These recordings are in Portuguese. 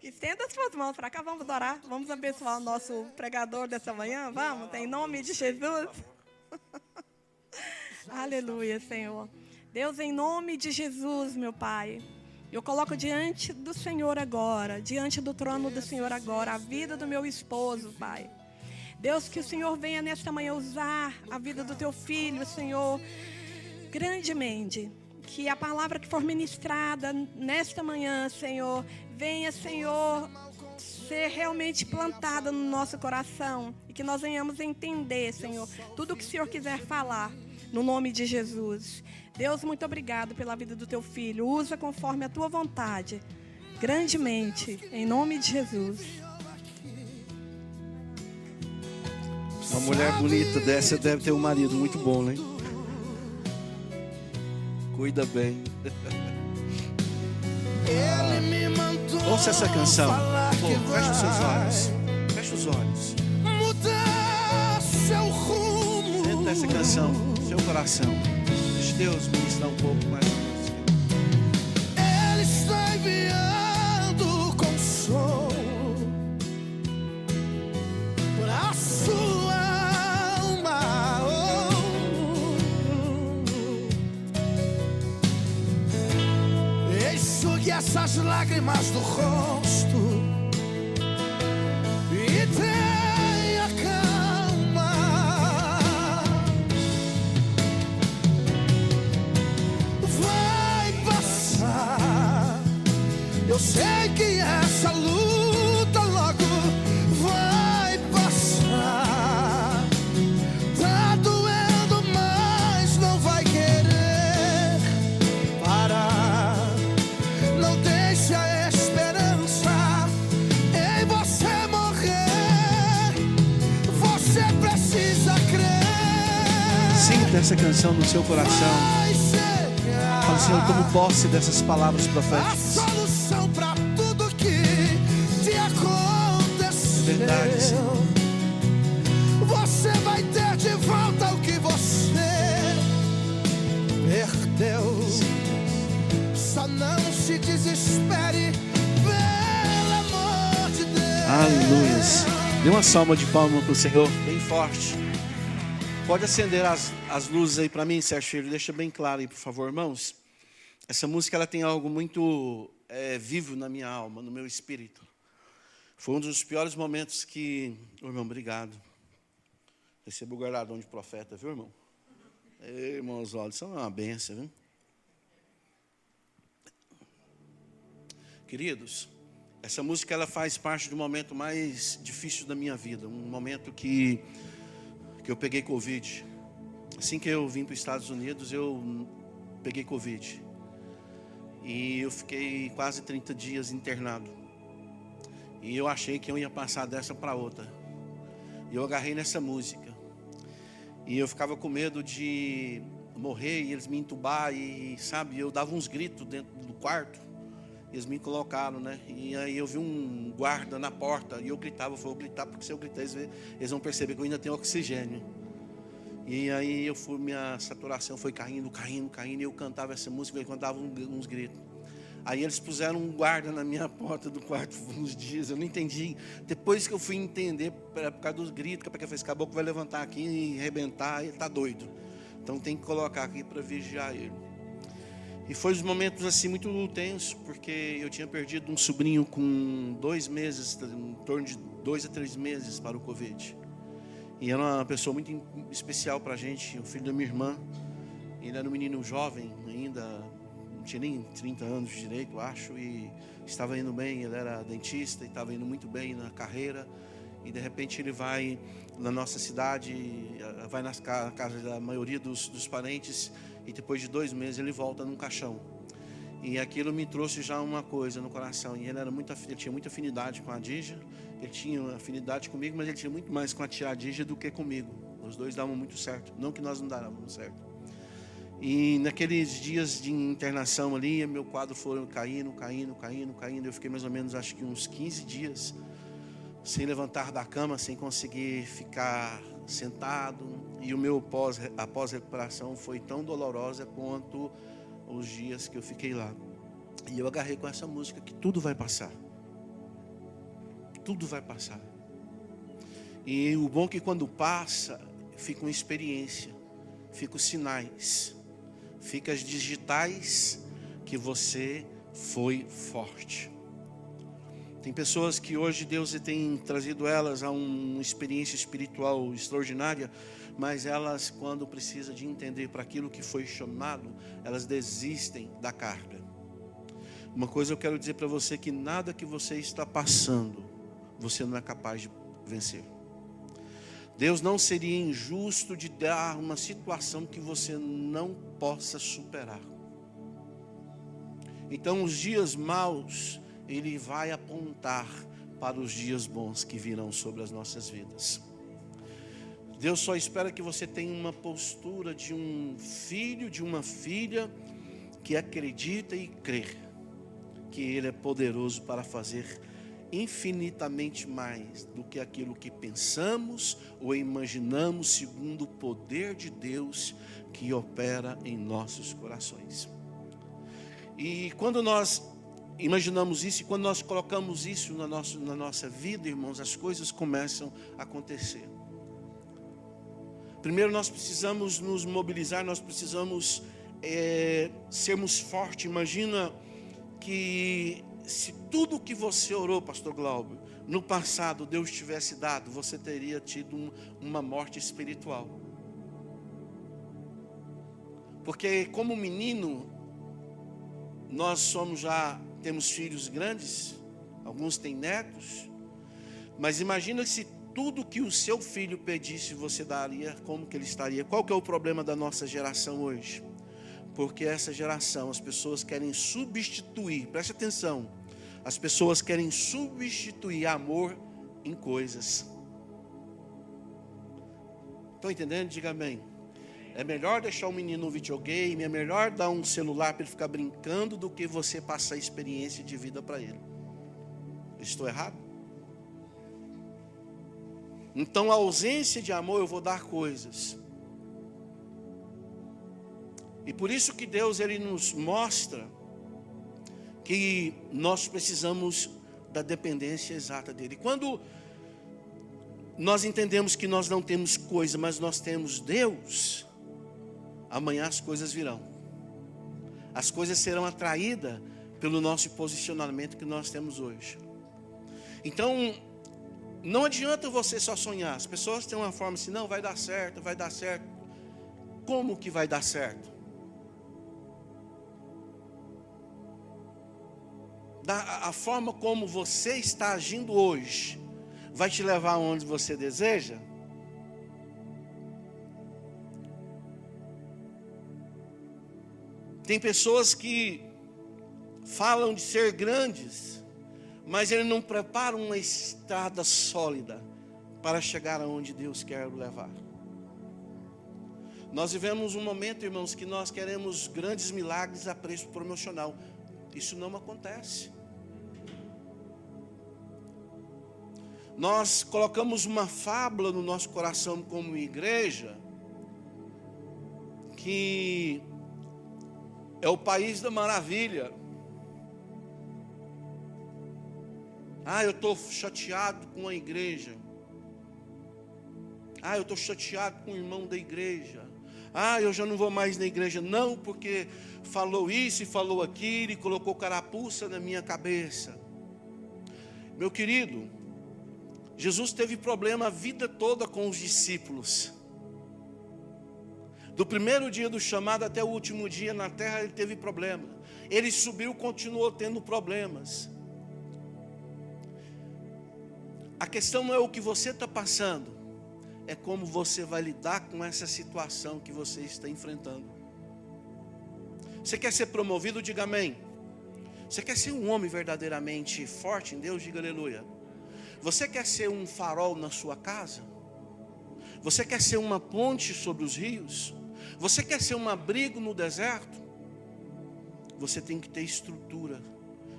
Estenda as suas mãos para cá, vamos orar. Vamos abençoar o nosso pregador dessa manhã, vamos? Em nome de Jesus. Aleluia, Senhor. Deus, em nome de Jesus, meu Pai, eu coloco diante do Senhor agora, diante do trono do Senhor agora, a vida do meu esposo, Pai. Deus, que o Senhor venha nesta manhã usar a vida do teu filho, Senhor, grandemente. Que a palavra que for ministrada nesta manhã, Senhor, venha, Senhor, ser realmente plantada no nosso coração. E que nós venhamos entender, Senhor, tudo o que o Senhor quiser falar, no nome de Jesus. Deus, muito obrigado pela vida do teu filho. Usa conforme a tua vontade, grandemente, em nome de Jesus. Uma mulher bonita dessa deve ter um marido muito bom, né? Cuida bem. Ele me mandou. Ouça essa canção. Pô, Fecha os seus olhos. Fecha os olhos. Mudar seu rumo. Dentro dessa canção, seu coração. Deixa Deus ministrar um pouco mais a música. Ele está enviando consolo para a sua alma. Enxugue essas lágrimas do rosto e tenha calma. Vai passar. Eu sei que essa luta logo vai passar. Tá doendo, mas não vai querer parar. Não deixe a esperança em você morrer. Você precisa crer. Sinta essa canção no seu coração. Vai chegar Fala, Senhor, tomo posse dessas palavras a proféticas. solução pra tudo que te aconteceu. É verdade, Senhor. Você vai ter de volta o que você perdeu. Só não se desespere, pelo amor de Deus. Aleluia. Dê uma salva de palmas para o Senhor, bem forte. Pode acender as luzes aí para mim, Sérgio Filho. Deixa bem claro aí, por favor, irmãos. Essa música ela tem algo muito vivo na minha alma, no meu espírito. Foi um dos piores momentos que... Ô, irmão, obrigado. Recebo o guardadão de profeta, viu, irmão? Ei, irmãos, olha, isso é uma benção, viu? Queridos, essa música ela faz parte do momento mais difícil da minha vida. Um momento que eu peguei Covid. Assim que eu vim para os Estados Unidos, eu peguei Covid. E eu fiquei quase 30 dias internado. E eu achei que eu ia passar dessa para outra. E eu agarrei nessa música. E eu ficava com medo de morrer e eles me entubar. E, sabe, eu dava uns gritos dentro do quarto. Eles me colocaram, né? E aí eu vi um guarda na porta. E eu gritava, eu vou gritar, porque se eu gritar, eles vão perceber que eu ainda tenho oxigênio. E aí minha saturação foi caindo. E eu cantava essa música, eu cantava uns gritos. Aí eles puseram um guarda na minha porta do quarto por uns dias. Eu não entendi. Depois que eu fui entender, por causa dos gritos, que esse caboclo vai levantar aqui e arrebentar, ele está doido. Então tem que colocar aqui para vigiar ele. E foi uns momentos assim muito tensos, porque eu tinha perdido um sobrinho com 2 meses, em torno de 2 a 3 meses para o Covid. E era uma pessoa muito especial para a gente, o filho da minha irmã. Ele era um menino jovem ainda, não tinha nem 30 anos direito, acho, e estava indo bem. Ele era dentista e estava indo muito bem na carreira. E de repente ele vai na nossa cidade, vai na casa da maioria dos parentes, e depois de 2 meses ele volta num caixão. E aquilo me trouxe já uma coisa no coração. E ele tinha muita afinidade com a Dígia. Ele tinha afinidade comigo, mas ele tinha muito mais com a tia Dígia do que comigo. Os dois davam muito certo. Não que nós não dávamos certo. E naqueles dias de internação ali, meu quadro foi caindo. Eu fiquei mais ou menos, acho que uns 15 dias sem levantar da cama, sem conseguir ficar sentado. E a pós-recuperação foi tão dolorosa quanto os dias que eu fiquei lá. E eu agarrei com essa música, que tudo vai passar. tudo vai passar. E o bom é que quando passa, fica uma experiência, fica os sinais, fica as digitais que você foi forte. Tem pessoas que hoje Deus tem trazido elas a uma experiência espiritual extraordinária, mas elas, quando precisam de entender para aquilo que foi chamado, elas desistem da carga. Uma coisa eu quero dizer para você, que nada que você está passando, você não é capaz de vencer. Deus não seria injusto de dar uma situação que você não possa superar. Então os dias maus, Ele vai apontar para os dias bons que virão sobre as nossas vidas. Deus só espera que você tenha uma postura de um filho, de uma filha, que acredita e crê que Ele é poderoso para fazer infinitamente mais do que aquilo que pensamos ou imaginamos, segundo o poder de Deus que opera em nossos corações. E quando nós imaginamos isso, e quando nós colocamos isso na nossa vida, irmãos, as coisas começam a acontecer. Primeiro nós precisamos nos mobilizar, nós precisamos sermos fortes. Imagina que se tudo que você orou, pastor Glauber, no passado Deus tivesse dado, você teria tido uma morte espiritual. Porque como menino, nós temos filhos grandes, alguns têm netos, mas imagina se tudo que o seu filho pedisse você daria, como que ele estaria? Qual que é o problema da nossa geração hoje? Porque essa geração, as pessoas querem substituir, preste atenção, as pessoas querem substituir amor em coisas. Estão entendendo? Diga amém. É melhor deixar o menino no videogame, é melhor dar um celular para ele ficar brincando, do que você passar experiência de vida para ele. Estou errado? Então, a ausência de amor, eu vou dar coisas. E por isso que Deus, Ele nos mostra que nós precisamos da dependência exata dEle. Quando nós entendemos que nós não temos coisa, mas nós temos Deus, amanhã as coisas virão. As coisas serão atraídas pelo nosso posicionamento que nós temos hoje. Então, não adianta você só sonhar. As pessoas têm uma forma assim, não, vai dar certo, vai dar certo. Como que vai dar certo? A forma como você está agindo hoje vai te levar aonde você deseja? Tem pessoas que falam de ser grandes, mas ele não prepara uma estrada sólida para chegar aonde Deus quer levar. Nós vivemos um momento, irmãos, que nós queremos grandes milagres a preço promocional. Isso não acontece. Nós colocamos uma fábula no nosso coração como igreja, que é o país da maravilha. Eu estou chateado com a igreja. Eu estou chateado com o irmão da igreja. Eu já não vou mais na igreja, não, porque falou isso e falou aquilo e colocou carapuça na minha cabeça. Meu querido, Jesus teve problema a vida toda com os discípulos. Do primeiro dia do chamado até o último dia na terra, ele teve problema. Ele subiu, continuou tendo problemas. A questão não é o que você está passando, é como você vai lidar com essa situação que você está enfrentando. Você quer ser promovido? Diga amém. Você quer ser um homem verdadeiramente forte em Deus? Diga aleluia. Você quer ser um farol na sua casa? Você quer ser uma ponte sobre os rios? Você quer ser um abrigo no deserto? Você tem que ter estrutura.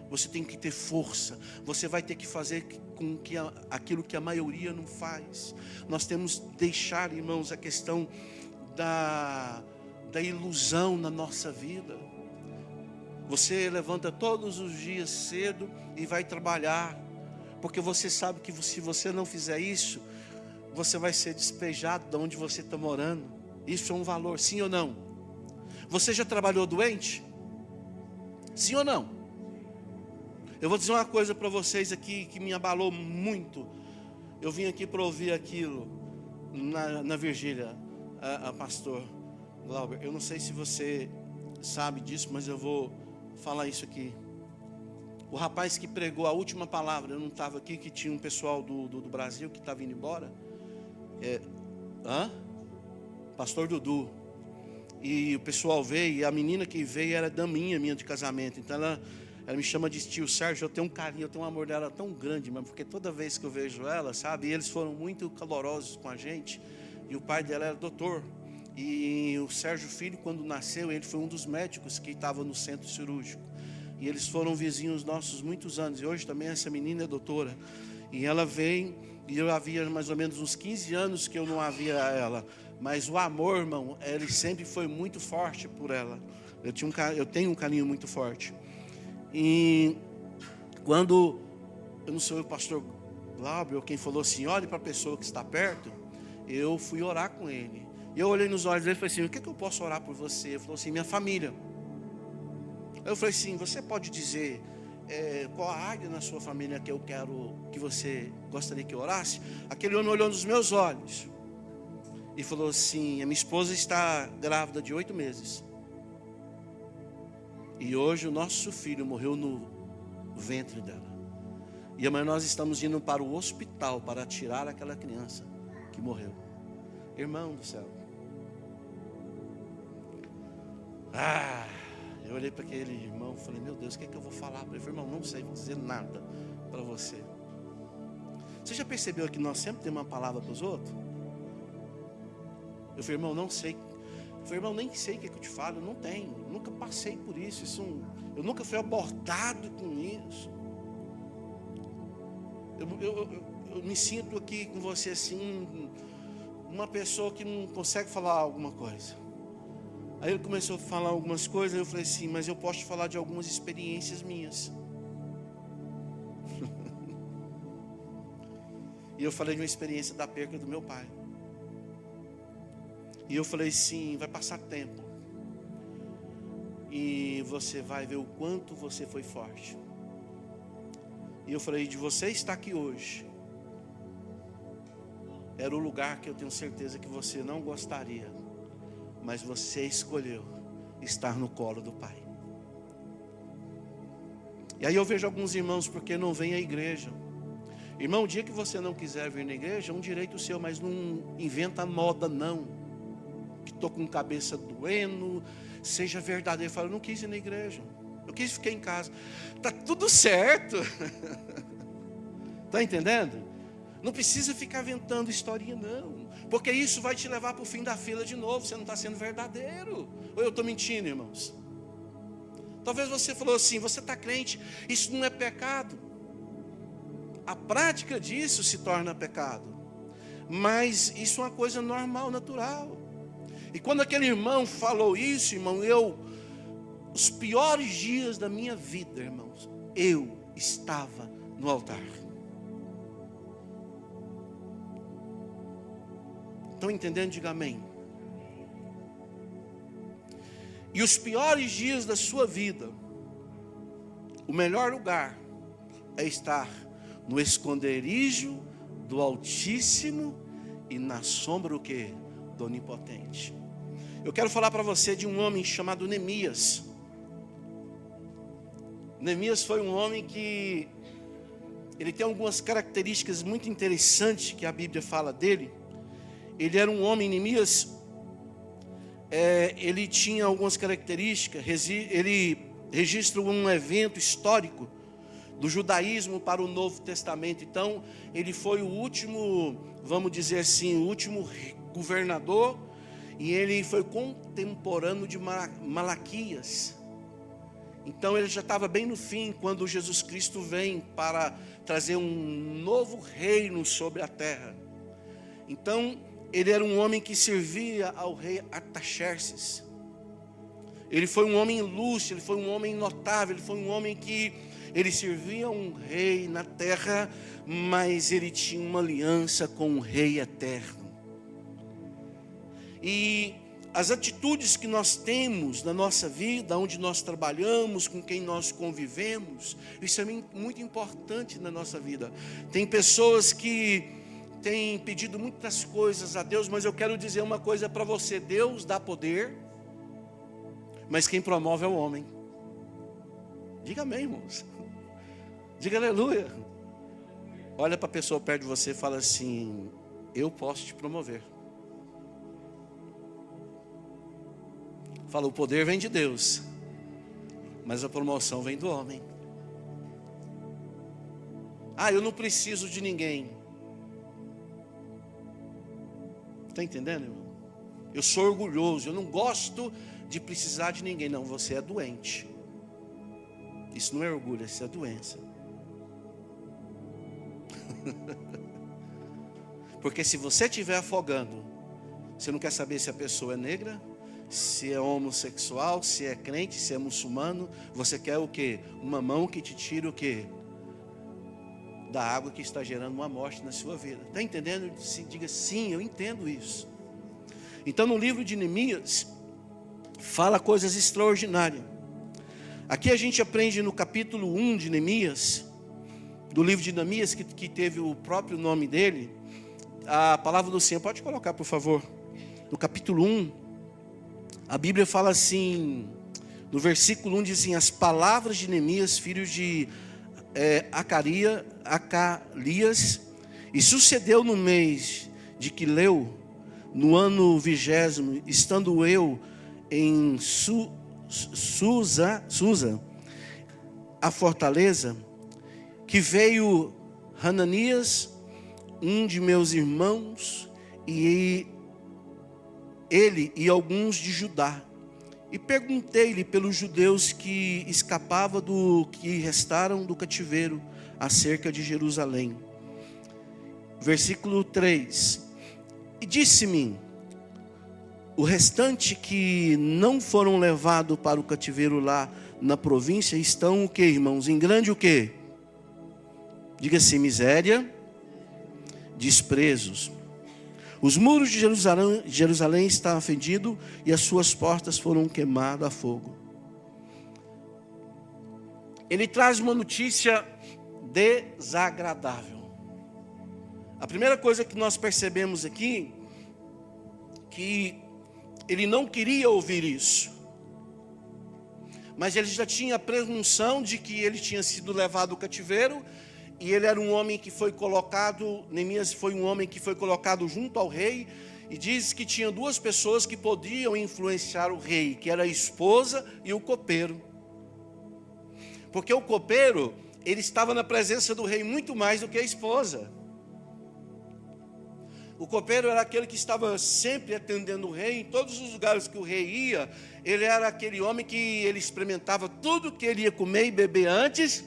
Você tem que ter força. Você vai ter que fazer com que aquilo que a maioria não faz. Nós temos que deixar, irmãos, a questão da ilusão na nossa vida. Você levanta todos os dias cedo e vai trabalhar. Porque você sabe que se você não fizer isso, você vai ser despejado de onde você está morando. Isso é um valor, sim ou não? Você já trabalhou doente? Sim ou não? Eu vou dizer uma coisa para vocês aqui que me abalou muito. Eu vim aqui para ouvir aquilo na vigília, a pastor Glauber. Eu não sei se você sabe disso, mas eu vou falar isso aqui. O rapaz que pregou a última palavra, eu não estava aqui, que tinha um pessoal do Brasil que estava indo embora. Pastor Dudu. E o pessoal veio, e a menina que veio era daminha minha de casamento. Então ela me chama de tio Sérgio. Eu tenho um carinho, eu tenho um amor dela tão grande, mas porque toda vez que eu vejo ela, sabe, e eles foram muito calorosos com a gente. E o pai dela era doutor. E o Sérgio Filho, quando nasceu, ele foi um dos médicos que estava no centro cirúrgico. E eles foram vizinhos nossos muitos anos. E hoje também essa menina é doutora. E ela vem, e eu havia mais ou menos uns 15 anos que eu não havia ela. Mas o amor, irmão, ele sempre foi muito forte por ela. Eu tenho um carinho muito forte. E quando, eu não sei o pastor Glauber, ou quem falou assim, olhe para a pessoa que está perto, eu fui orar com ele. E eu olhei nos olhos dele e falei assim, o que eu posso orar por você? Ele falou assim, minha família. Eu falei assim, você pode dizer qual a área na sua família que eu quero, que você gostaria que eu orasse? Aquele homem olhou nos meus olhos e falou assim, a minha esposa está grávida de 8 meses. E hoje o nosso filho morreu no ventre dela. E amanhã nós estamos indo para o hospital para tirar aquela criança que morreu. Irmão do céu. Eu olhei para aquele irmão e falei, meu Deus, o que é que eu vou falar para ele? Eu falei, irmão, não sei, vou dizer nada para você. Você já percebeu que nós sempre temos uma palavra para os outros? Eu falei, irmão, não sei. Eu falei, irmão, nem sei o que eu te falo, eu não tenho. Eu nunca passei por isso. Eu nunca fui abordado com isso. Eu me sinto aqui com você assim, uma pessoa que não consegue falar alguma coisa. Aí ele começou a falar algumas coisas, eu falei assim, mas eu posso te falar de algumas experiências minhas. E eu falei de uma experiência da perda do meu pai. E eu falei assim, vai passar tempo. E você vai ver o quanto você foi forte. E eu falei, de você estar aqui hoje, era o lugar que eu tenho certeza que você não gostaria. Mas você escolheu estar no colo do Pai. E aí eu vejo alguns irmãos porque não vêm à igreja. Irmão, o dia que você não quiser vir na igreja, é um direito seu, mas não inventa moda não. Que estou com cabeça doendo, seja verdadeiro. Eu falo, eu não quis ir na igreja, eu quis ficar em casa. Está tudo certo. Está entendendo? Não precisa ficar inventando historinha não, porque isso vai te levar para o fim da fila de novo. Você não está sendo verdadeiro. Ou eu estou mentindo, irmãos? Talvez você falou assim, você está crente, isso não é pecado. A prática disso se torna pecado, mas isso é uma coisa normal, natural. E quando aquele irmão falou isso, irmão, os piores dias da minha vida, irmãos, eu estava no altar. Estão entendendo? Diga amém. E os piores dias da sua vida, o melhor lugar é estar no esconderijo do Altíssimo e na sombra o quê? Do Onipotente. Eu quero falar para você de um homem chamado Neemias. Neemias foi um homem que ele tem algumas características muito interessantes que a Bíblia fala dele. Ele era um homem, Neemias, ele tinha algumas características, ele registra um evento histórico do judaísmo para o Novo Testamento. Então, ele foi o último, vamos dizer assim, o último governador, e ele foi contemporâneo de Malaquias. Então, ele já estava bem no fim, quando Jesus Cristo vem para trazer um novo reino sobre a terra. Então, ele era um homem que servia ao rei Artaxerxes. Ele foi um homem ilustre, ele foi um homem notável, ele foi um homem que Ele servia um rei na terra, mas ele tinha uma aliança com um rei eterno. E as atitudes que nós temos na nossa vida, onde nós trabalhamos, com quem nós convivemos, isso é muito importante na nossa vida. Tem pessoas que têm pedido muitas coisas a Deus, mas eu quero dizer uma coisa para você: Deus dá poder, mas quem promove é o homem. Diga amém, irmãos. Diga aleluia. Olha para a pessoa perto de você e fala assim: eu posso te promover. Fala, o poder vem de Deus, mas a promoção vem do homem. Ah, eu não preciso de ninguém. Está entendendo, irmão? Eu sou orgulhoso, eu não gosto de precisar de ninguém. Não, você é doente. Isso não é orgulho, isso é doença. Porque se você estiver afogando, você não quer saber se a pessoa é negra, se é homossexual, se é crente, se é muçulmano. Você quer o quê? Uma mão que te tire o quê? Da água que está gerando uma morte na sua vida. Está entendendo? Diga sim, eu entendo isso. Então no livro de Neemias fala coisas extraordinárias. Aqui a gente aprende no capítulo 1 de Neemias, do livro de Neemias, que teve o próprio nome dele, a palavra do Senhor. Pode colocar, por favor. No capítulo 1, a Bíblia fala assim, no versículo 1 diz assim: as palavras de Neemias, filho de Acalias, e sucedeu no mês de Quileu, no ano 20, estando eu em Susa, a fortaleza, que veio Hananias, um de meus irmãos, e ele e alguns de Judá, e perguntei-lhe pelos judeus que escapavam do que restaram do cativeiro acerca de Jerusalém. Versículo 3: e disse-me: o restante que não foram levados para o cativeiro lá na província estão o que, irmãos? Em grande o que? Diga-se miséria, desprezos. Os muros de Jerusalém estavam fendidos e as suas portas foram queimadas a fogo. Ele traz uma notícia desagradável. A primeira coisa que nós percebemos aqui, que ele não queria ouvir isso, mas ele já tinha a presunção de que ele tinha sido levado ao cativeiro, e ele era um homem que foi colocado, Neemias foi um homem que foi colocado junto ao rei, e diz que tinha duas pessoas que podiam influenciar o rei, que era a esposa e o copeiro. Porque o copeiro, ele estava na presença do rei muito mais do que a esposa. O copeiro era aquele que estava sempre atendendo o rei, em todos os lugares que o rei ia. Ele era aquele homem que ele experimentava tudo que ele ia comer e beber antes,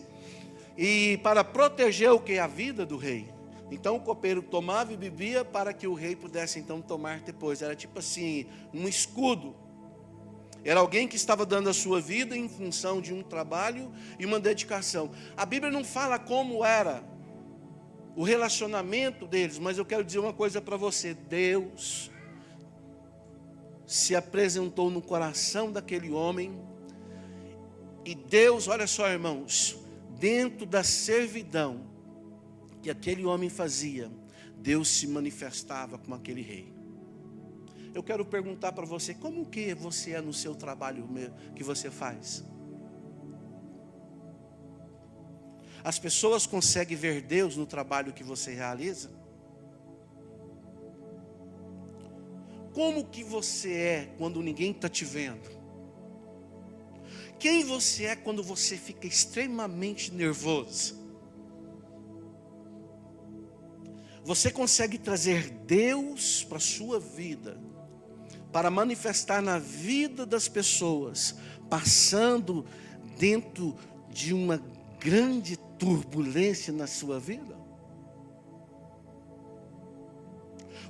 e para proteger o que? A vida do rei. Então o copeiro tomava e bebia para que o rei pudesse então tomar depois. Era tipo assim, um escudo. Era alguém que estava dando a sua vida em função de um trabalho e uma dedicação. A Bíblia não fala como era o relacionamento deles, mas eu quero dizer uma coisa para você: Deus se apresentou no coração daquele homem, e Deus, olha só, irmãos, dentro da servidão que aquele homem fazia, Deus se manifestava com aquele rei. Eu quero perguntar para você: como que você é no seu trabalho que você faz? As pessoas conseguem ver Deus no trabalho que você realiza? Como que você é quando ninguém está te vendo? Quem você é quando você fica extremamente nervoso? Você consegue trazer Deus para a sua vida, para manifestar na vida das pessoas, passando dentro de uma grande turbulência na sua vida?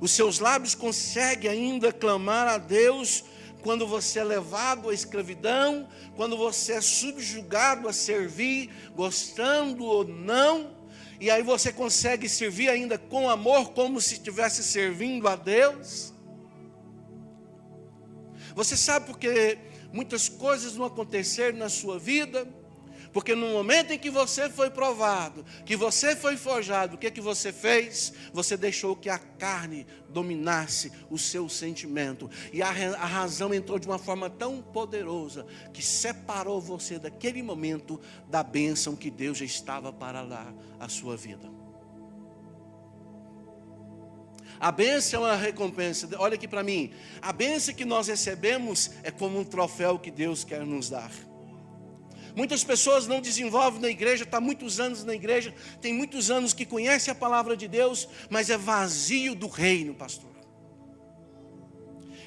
Os seus lábios conseguem ainda clamar a Deus quando você é levado à escravidão, quando você é subjugado a servir, gostando ou não, e aí você consegue servir ainda com amor, como se estivesse servindo a Deus. Você sabe por que muitas coisas não aconteceram na sua vida? Porque no momento em que você foi provado, que você foi forjado, o que você fez? Você deixou que a carne dominasse o seu sentimento. E a razão entrou de uma forma tão poderosa, que separou você daquele momento da bênção que Deus já estava para dar à sua vida. A bênção é a recompensa. Olha aqui para mim. A bênção que nós recebemos é como um troféu que Deus quer nos dar. Muitas pessoas não desenvolvem na igreja, está muitos anos na igreja, tem muitos anos que conhece a palavra de Deus, mas é vazio do reino, pastor.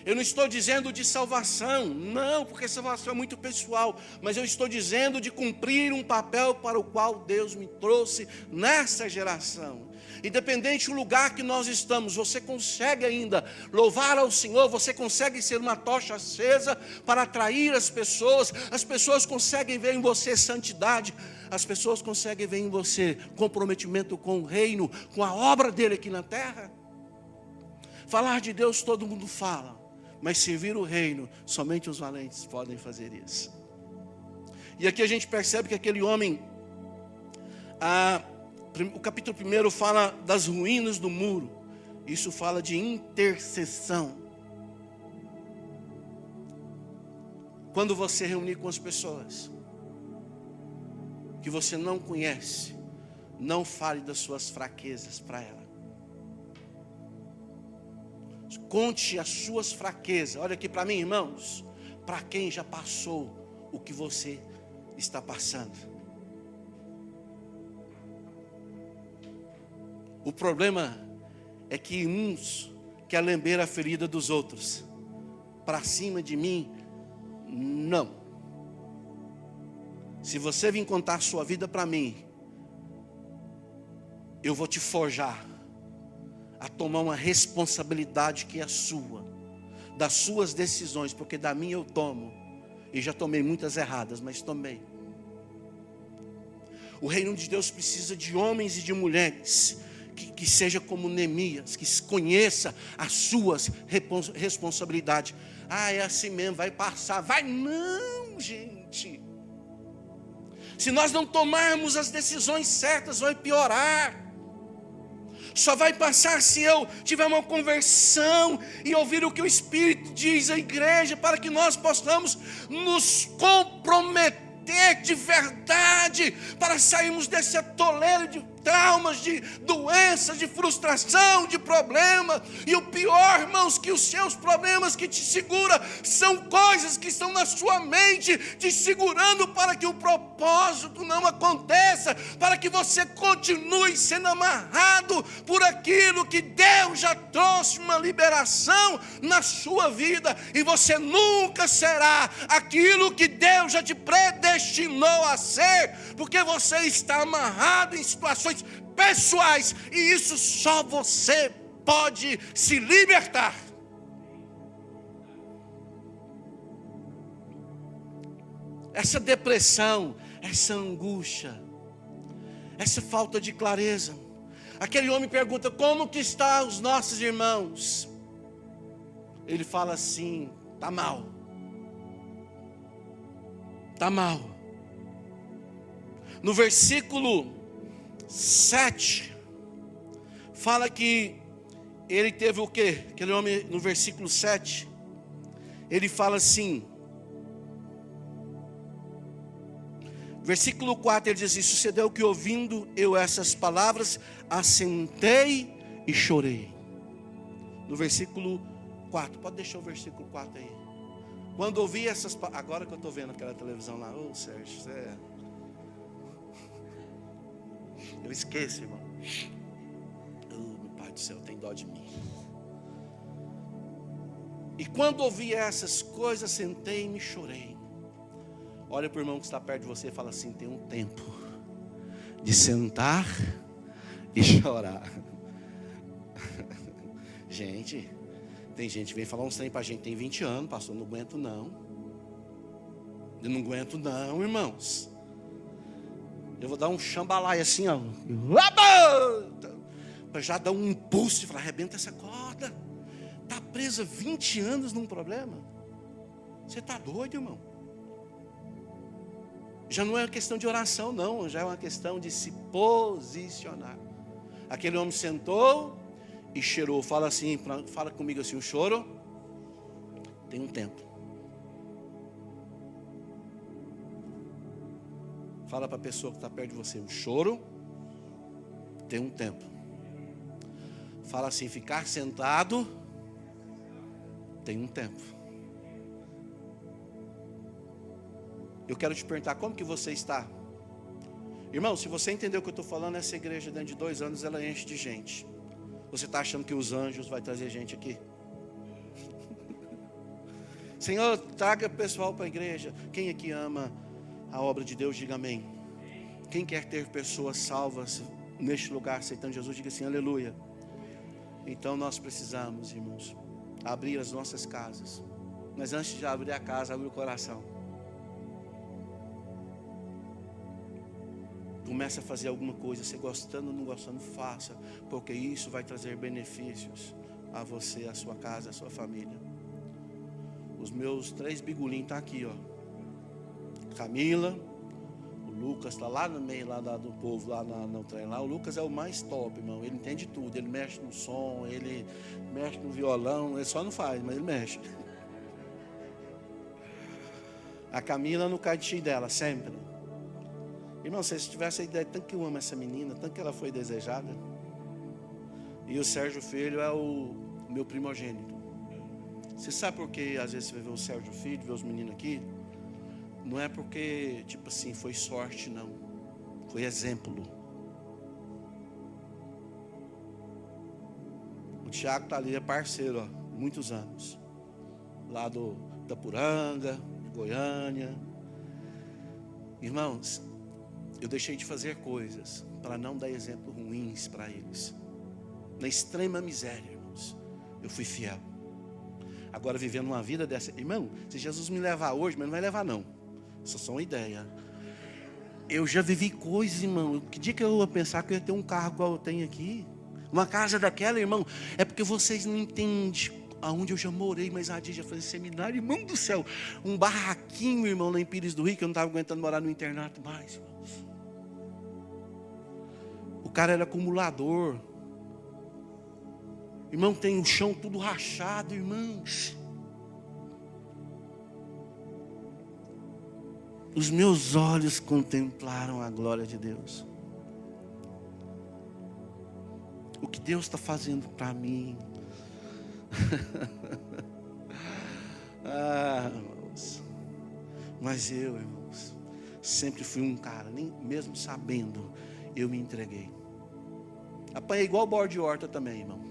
Eu não estou dizendo de salvação, não, porque salvação é muito pessoal, mas eu estou dizendo de cumprir um papel para o qual Deus me trouxe nessa geração. Independente do lugar que nós estamos, você consegue ainda louvar ao Senhor, você consegue ser uma tocha acesa para atrair as pessoas conseguem ver em você santidade, as pessoas conseguem ver em você comprometimento com o reino, com a obra dele aqui na terra. Falar de Deus todo mundo fala, mas servir o reino, somente os valentes podem fazer isso. E aqui a gente percebe que aquele homem, o capítulo 1 fala das ruínas do muro. Isso fala de intercessão. Quando você reunir com as pessoas que você não conhece, não fale das suas fraquezas para ela. Conte as suas fraquezas. Olha aqui para mim, irmãos, para quem já passou o que você está passando. O problema é que uns querem lamber a ferida dos outros. Para cima de mim, não. Se você vir contar a sua vida para mim, eu vou te forjar a tomar uma responsabilidade que é sua, das suas decisões, porque da minha eu tomo, e já tomei muitas erradas, mas tomei. O reino de Deus precisa de homens e de mulheres que seja como Neemias, que conheça as suas responsabilidades. É assim mesmo, vai passar. Vai não, gente. Se nós não tomarmos as decisões certas, vai piorar. Só vai passar se eu tiver uma conversão e ouvir o que o Espírito diz à igreja, para que nós possamos nos comprometer de verdade, para sairmos desse atoleiro de traumas, de doenças, de frustração, de problema. E o pior, irmãos, que os seus problemas que te seguram são coisas que estão na sua mente, te segurando para que o propósito não aconteça, para que você continue sendo amarrado por aquilo que Deus já trouxe uma liberação na sua vida, e você nunca será aquilo que Deus já te predestinou a ser, porque você está amarrado em situações pessoais, e isso só você pode se libertar. Essa depressão, essa angústia, essa falta de clareza. Aquele homem pergunta: como que estão os nossos irmãos? Ele fala assim: está mal. Está mal. No versículo 7, fala que ele teve o quê? Aquele homem, no versículo 7, ele fala assim, versículo 4, ele diz assim: sucedeu que ouvindo eu essas palavras, assentei e chorei. No versículo 4, pode deixar o versículo 4 aí. Quando ouvi essas palavras, agora que eu estou vendo aquela televisão lá, Sérgio, você eu esqueço, irmão. Meu Pai do céu, tem dó de mim. E quando ouvi essas coisas, sentei e me chorei. Olha para o irmão que está perto de você e fala assim: tem um tempo de sentar e chorar. Gente, Tem gente que vem falar uns trem pra gente, tem 20 anos, pastor, não aguento não. Eu não aguento não, irmãos. Eu vou dar um chambalaia assim, ó. Para já dar um impulso e falar, arrebenta essa corda. Está presa 20 anos num problema. Você está doido, irmão? Já não é uma questão de oração, não. Já é uma questão de se posicionar. Aquele homem sentou e cheirou. Fala assim, fala comigo assim, o choro tem um tempo. Fala para a pessoa que está perto de você, o choro tem um tempo. Fala assim, ficar sentado tem um tempo. Eu quero te perguntar, como que você está? Irmão, se você entendeu o que eu estou falando, essa igreja dentro de 2 anos, ela enche de gente. Você está achando que os anjos vai trazer gente aqui? Senhor, traga pessoal para a igreja. Quem aqui ama a obra de Deus, diga amém. Quem quer ter pessoas salvas neste lugar, aceitando Jesus, diga assim, aleluia. Então nós precisamos, irmãos, abrir as nossas casas. Mas antes de abrir a casa, abre o coração. Comece a fazer alguma coisa, você gostando ou não gostando, faça, porque isso vai trazer benefícios a você, a sua casa, a sua família. Os meus 3 bigulinhos estão aqui, ó. Camila, o Lucas está lá no meio lá do povo, lá no trem lá. O Lucas é o mais top, irmão. Ele entende tudo, ele mexe no som, ele mexe no violão, ele só não faz, mas ele mexe. A Camila no cantinho dela, sempre. Irmão, se você tivesse a ideia, tanto que eu amo essa menina, tanto que ela foi desejada. E o Sérgio Filho é o meu primogênito. Você sabe por que às vezes você vê o Sérgio Filho, vê os meninos aqui? Não é porque, tipo assim, foi sorte, não. Foi exemplo. O Thiago está ali, é parceiro, ó, muitos anos. Lá da Puranga, de Goiânia. Irmãos, eu deixei de fazer coisas para não dar exemplos ruins para eles. Na extrema miséria, irmãos, eu fui fiel. Agora vivendo uma vida dessa, irmão, se Jesus me levar hoje, mas não vai levar não. Isso é só uma ideia. Eu já vivi coisas, irmão. Que dia que eu ia pensar que eu ia ter um carro igual eu tenho aqui? Uma casa daquela, irmão. É porque vocês não entendem aonde eu já morei, mas a dia já fazia seminário, irmão do céu. Um barraquinho, irmão, lá em Pires do Rio, que eu não estava aguentando morar no internato mais, irmãos. O cara era acumulador. Irmão, tem o chão tudo rachado, irmãos. Os meus olhos contemplaram a glória de Deus. O que Deus está fazendo para mim. Irmãos. Mas eu, irmãos, sempre fui um cara, nem mesmo sabendo, eu me entreguei. Apanhei igual o borde de horta também, irmão.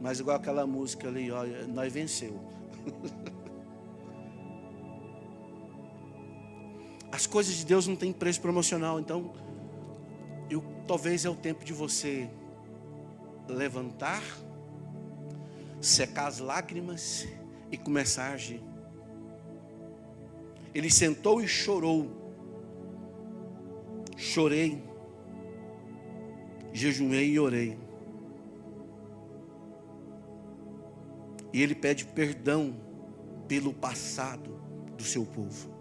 Mas igual aquela música ali, ó, nós venceu. As coisas de Deus não têm preço promocional. Então, talvez é o tempo de você levantar, secar as lágrimas e começar a agir. Ele sentou e chorou. Chorei, jejuei e orei. E ele pede perdão pelo passado do seu povo.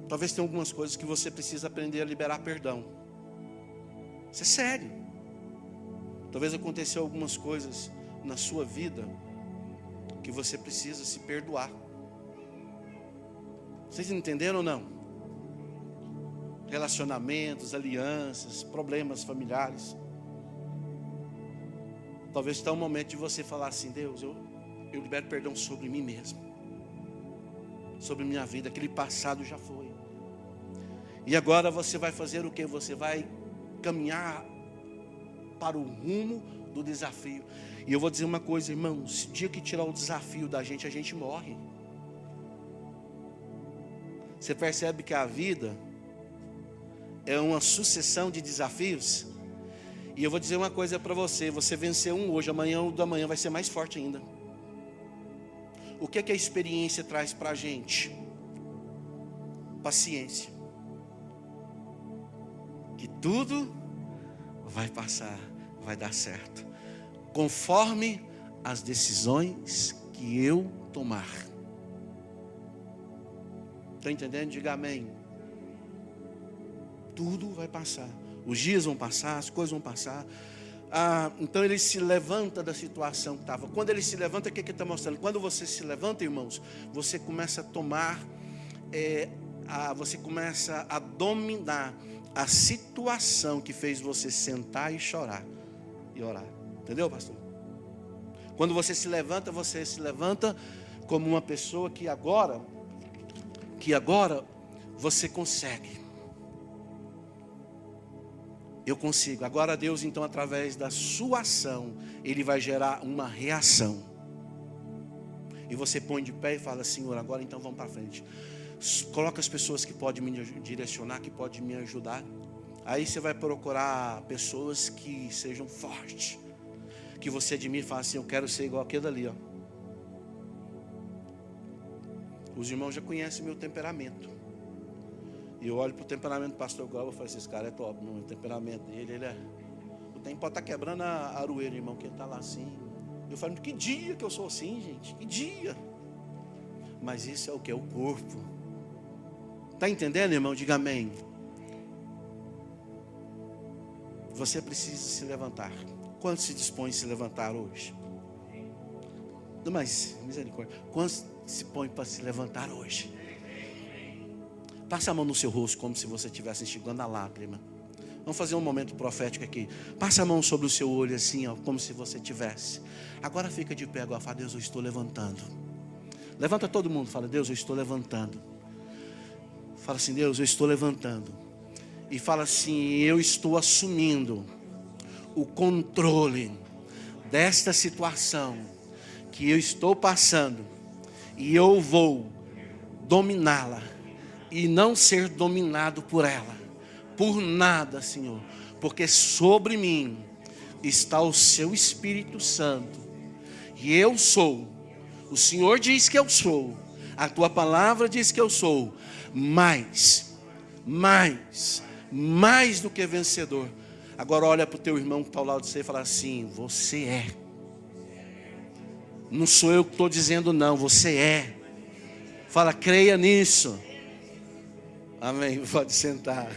Talvez tenha algumas coisas que você precisa aprender a liberar perdão. Isso é sério. Talvez aconteceu algumas coisas na sua vida que você precisa se perdoar. Vocês entenderam ou não? Relacionamentos, alianças, problemas familiares. Talvez está um momento de você falar assim: Deus, eu libero perdão sobre mim mesmo, sobre minha vida. Aquele passado já foi. E agora você vai fazer o que? Você vai caminhar para o rumo do desafio. E eu vou dizer uma coisa, irmãos: o dia que tirar o desafio da gente, a gente morre. Você percebe que a vida é uma sucessão de desafios. E eu vou dizer uma coisa para você: você venceu um hoje, amanhã o da manhã vai ser mais forte ainda. O que é que a experiência traz para a gente? Paciência. Que tudo vai passar, vai dar certo, conforme as decisões que eu tomar. Está entendendo? Diga amém. Tudo vai passar. Os dias vão passar, as coisas vão passar. Então ele se levanta da situação que estava. Quando ele se levanta, o que ele está mostrando? Quando você se levanta, irmãos, você começa a tomar, você começa a dominar a situação que fez você sentar e chorar e orar. Entendeu, pastor? Quando você se levanta como uma pessoa que agora você consegue. Eu consigo. Agora Deus, então, através da sua ação, Ele vai gerar uma reação. E você põe de pé e fala: Senhor, agora então vamos para frente. Coloca as pessoas que podem me direcionar, que podem me ajudar. Aí você vai procurar pessoas que sejam fortes, que você admira e fala assim: eu quero ser igual aquele ali, ó. Os irmãos já conhecem meu temperamento. E eu olho para o temperamento do pastor Glauber e falo assim: esse cara é top, não, o temperamento dele, ele é... O tempo pode estar quebrando a aroeira, irmão, que ele está lá assim. Eu falo: que dia que eu sou assim, gente? Que dia? Mas isso é o que? É o corpo. Está entendendo, irmão? Diga amém. Você precisa se levantar. Quantos se dispõe a se levantar hoje? Mas, misericórdia, quantos se põe para se levantar hoje? Passa a mão no seu rosto como se você estivesse enxugando a lágrima. Vamos fazer um momento profético aqui. Passa a mão sobre o seu olho assim, ó, como se você tivesse. Agora fica de pé, agora fala: Deus, eu estou levantando. Levanta todo mundo, fala: Deus, eu estou levantando. Fala assim: Deus, eu estou levantando. E fala assim: eu estou assumindo o controle desta situação que eu estou passando. E eu vou dominá-la. E não ser dominado por ela, por nada, Senhor, porque sobre mim está o seu Espírito Santo, e eu sou, o Senhor diz que eu sou, a tua palavra diz que eu sou, mais do que vencedor. Agora olha para o teu irmão que está ao lado de você e fala assim: você é. Não sou eu que estou dizendo não, você é. Fala: creia nisso. Amém, pode sentar.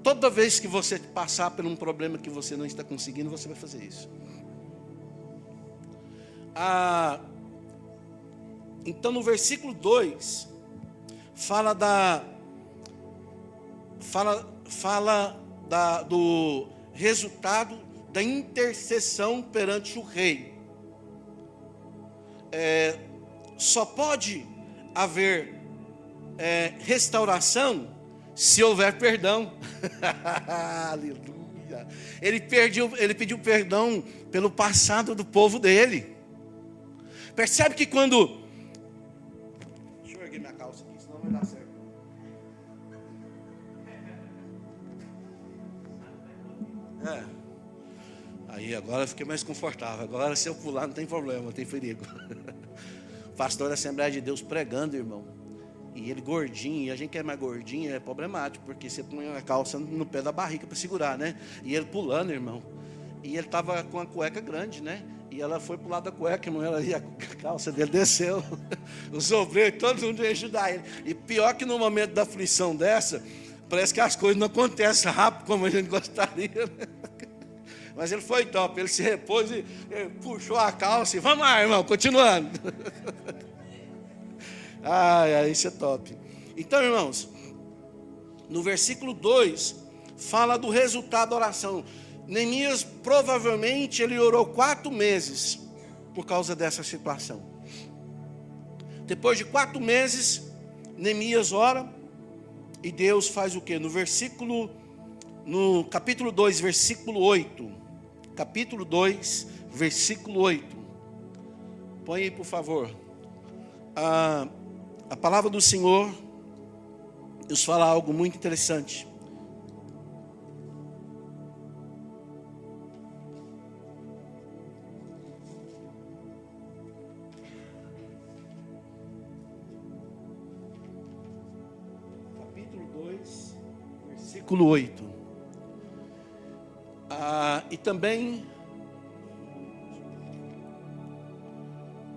Toda vez que você passar por um problema que você não está conseguindo, você vai fazer isso. Então no versículo 2, fala do resultado da intercessão perante o rei. Só pode haver restauração se houver perdão. Aleluia. Ele pediu perdão pelo passado do povo dele. Percebe que quando... Deixa eu erguer minha calça aqui, senão não vai dar certo. Aí agora eu fiquei mais confortável. Agora se eu pular não tem problema, não tem perigo. Pastor da Assembleia de Deus pregando, irmão. E ele gordinho, e a gente que é mais gordinho é problemático, porque você põe a calça no pé da barriga para segurar, né? E ele pulando, irmão. E ele estava com a cueca grande, né? E ela foi pro lado da cueca, irmão, e a calça dele desceu. Os obreiros, todo mundo veio ajudar ele. E pior que no momento da aflição dessa, parece que as coisas não acontecem rápido como a gente gostaria, né? Mas ele foi top, ele se repôs e puxou a calça e vamos lá, irmão, continuando. Isso é top. Então, irmãos, no versículo 2, fala do resultado da oração. Neemias, provavelmente, ele orou 4 meses por causa dessa situação. Depois de 4 meses, Neemias ora e Deus faz o quê? No capítulo 2, versículo 8. Capítulo 2, versículo 8. Põe aí, por favor. A palavra do Senhor nos fala algo muito interessante. versículo 8. E também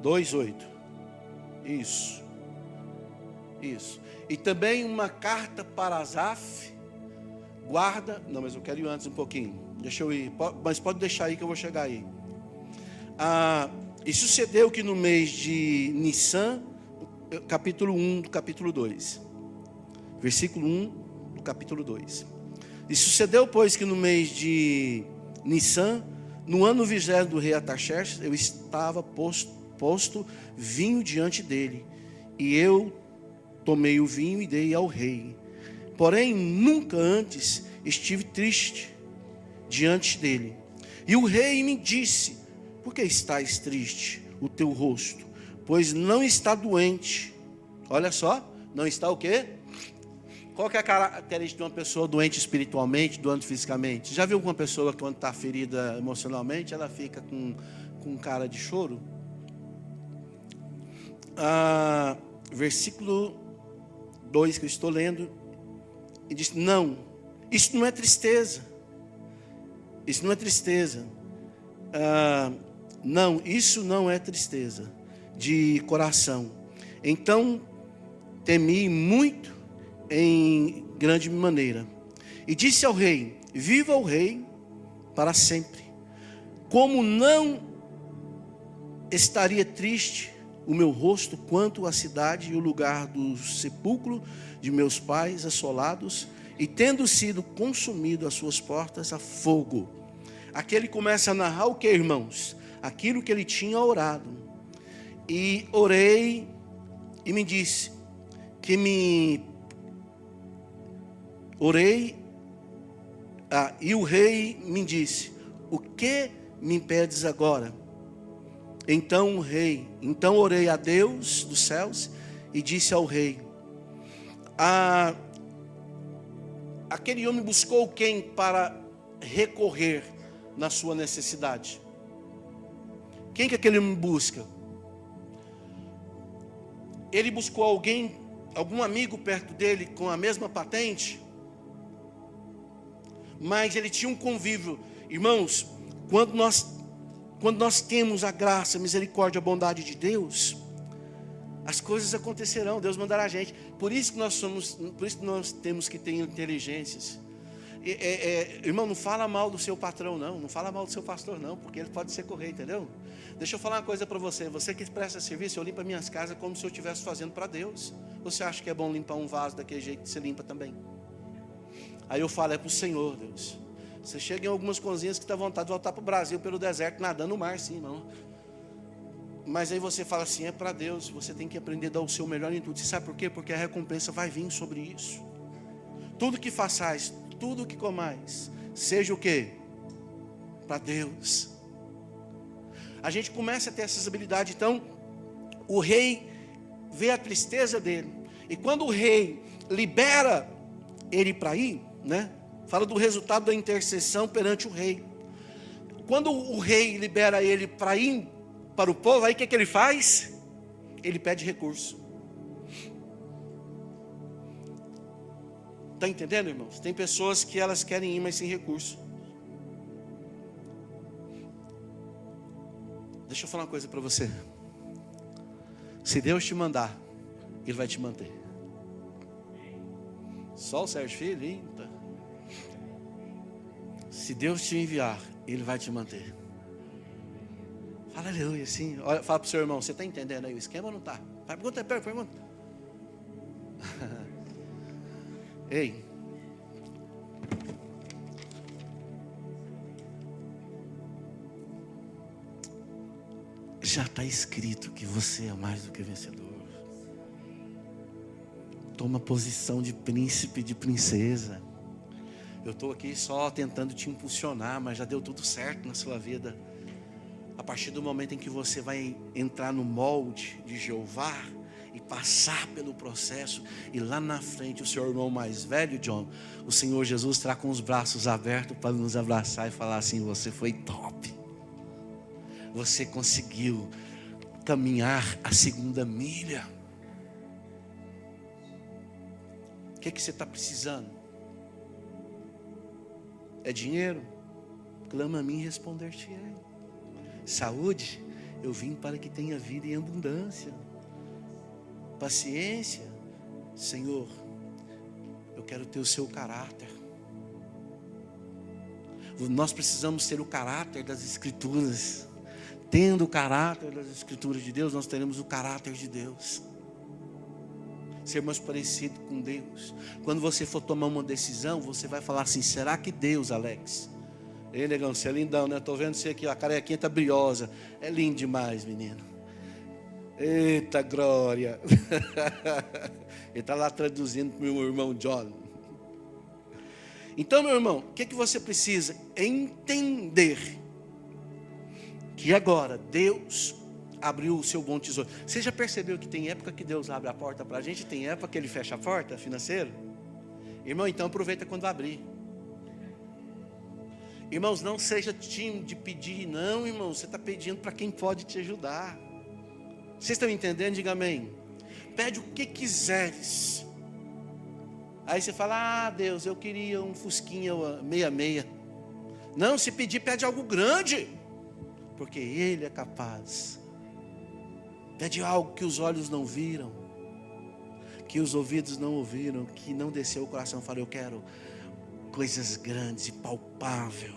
2:8. Isso. E também uma carta para Asaf. Guarda. Não, mas eu quero ir antes um pouquinho. Deixa eu ir. Mas pode deixar aí que eu vou chegar aí. E sucedeu que no mês de Nissan, capítulo 1 do capítulo 2. Versículo 1 do capítulo 2. E sucedeu, pois, que no mês de Nissan, no ano 20º do rei Artaxerxes, eu estava posto vinho diante dele. E eu tomei o vinho e dei ao rei. Porém, nunca antes estive triste diante dele. E o rei me disse: por que estás triste o teu rosto? Pois não está doente. Olha só, não está o quê? Qual que é a característica de uma pessoa doente espiritualmente, doente fisicamente? Já viu uma pessoa que quando está ferida emocionalmente, ela fica com cara de choro? Versículo 2 que eu estou lendo, e diz: não, isso não é tristeza. Isso não é tristeza. Não, isso não é tristeza de coração. Então temi muito em grande maneira. E disse ao rei: viva o rei para sempre. Como não estaria triste o meu rosto quanto a cidade e o lugar do sepulcro de meus pais assolados, e tendo sido consumido as suas portas a fogo. Aqui ele começa a narrar o que, irmãos? Aquilo que ele tinha orado. E orei e me disse e o rei me disse: o que me impedes agora? Então orei a Deus dos céus e disse ao rei: aquele homem buscou quem para recorrer na sua necessidade? Quem que aquele homem busca? Ele buscou algum amigo perto dele com a mesma patente? Mas ele tinha um convívio. Irmãos, quando nós temos a graça, a misericórdia, a bondade de Deus, as coisas acontecerão. Deus mandará a gente. Por isso que nós temos que ter inteligências. Irmão, não fala mal do seu patrão, não fala mal do seu pastor, não, porque ele pode ser correto, entendeu? Deixa eu falar uma coisa para você. Você que presta serviço, eu limpo as minhas casas como se eu estivesse fazendo para Deus. Você acha que é bom limpar um vaso daquele jeito que você limpa também? Aí eu falo: é para o Senhor, Deus. Você chega em algumas coisinhas que dá vontade de voltar para o Brasil pelo deserto, nadando no mar, sim, não. Mas aí você fala assim: é para Deus. Você tem que aprender a dar o seu melhor em tudo. Você sabe por quê? Porque a recompensa vai vir sobre isso. Tudo que façais, tudo que comais, seja o quê? Para Deus. A gente começa a ter essas habilidades. Então, o rei vê a tristeza dele. E quando o rei libera ele para ir, né? Fala do resultado da intercessão perante o rei. Quando o rei libera ele para ir para o povo, aí o que ele faz? Ele pede recurso. Está entendendo, irmãos? Tem pessoas que elas querem ir, mas sem recurso. Deixa eu falar uma coisa para você. Se Deus te mandar, Ele vai te manter. Só o Sérgio Filho, eita. Se Deus te enviar, Ele vai te manter. Fala aleluia, assim. Olha, fala para o seu irmão: você está entendendo aí o esquema ou não está? Pergunta. Ei. Já está escrito que você é mais do que vencedor. Toma posição de príncipe, de princesa. Eu estou aqui só tentando te impulsionar, mas já deu tudo certo na sua vida. A partir do momento em que você vai entrar no molde de Jeová e passar pelo processo, e lá na frente o seu irmão mais velho, John, o Senhor Jesus estará com os braços abertos para nos abraçar e falar assim: você foi top. Você conseguiu caminhar a 2ª milha. O que você está precisando? É dinheiro? Clama a mim e responder-te-ei. Saúde? Eu vim para que tenha vida em abundância. Paciência? Senhor, eu quero ter o seu caráter. Nós precisamos ter o caráter das Escrituras. Tendo o caráter das Escrituras de Deus, nós teremos o caráter de Deus. Ser mais parecido com Deus. Quando você for tomar uma decisão, você vai falar assim: será que Deus, Alex? Ei, negão, você é lindão, né? Estou vendo você aqui, a carequinha está briosa. É lindo demais, menino. Eita glória. Ele está lá traduzindo para o meu irmão John. Então, meu irmão, o que você precisa? Entender que agora Deus abriu o seu bom tesouro. Você já percebeu que tem época que Deus abre a porta para a gente, tem época que Ele fecha a porta financeira? Irmão, então aproveita quando abrir. Irmãos, não seja tímido de pedir, não, irmão. Você está pedindo para quem pode te ajudar. Vocês estão entendendo? Diga amém. Pede o que quiseres. Aí você fala: ah, Deus, eu queria um Fusquinha 66. Não, se pedir, pede algo grande, porque Ele é capaz. Pede algo que os olhos não viram, que os ouvidos não ouviram, que não desceu o coração. Fala: eu quero coisas grandes e palpáveis,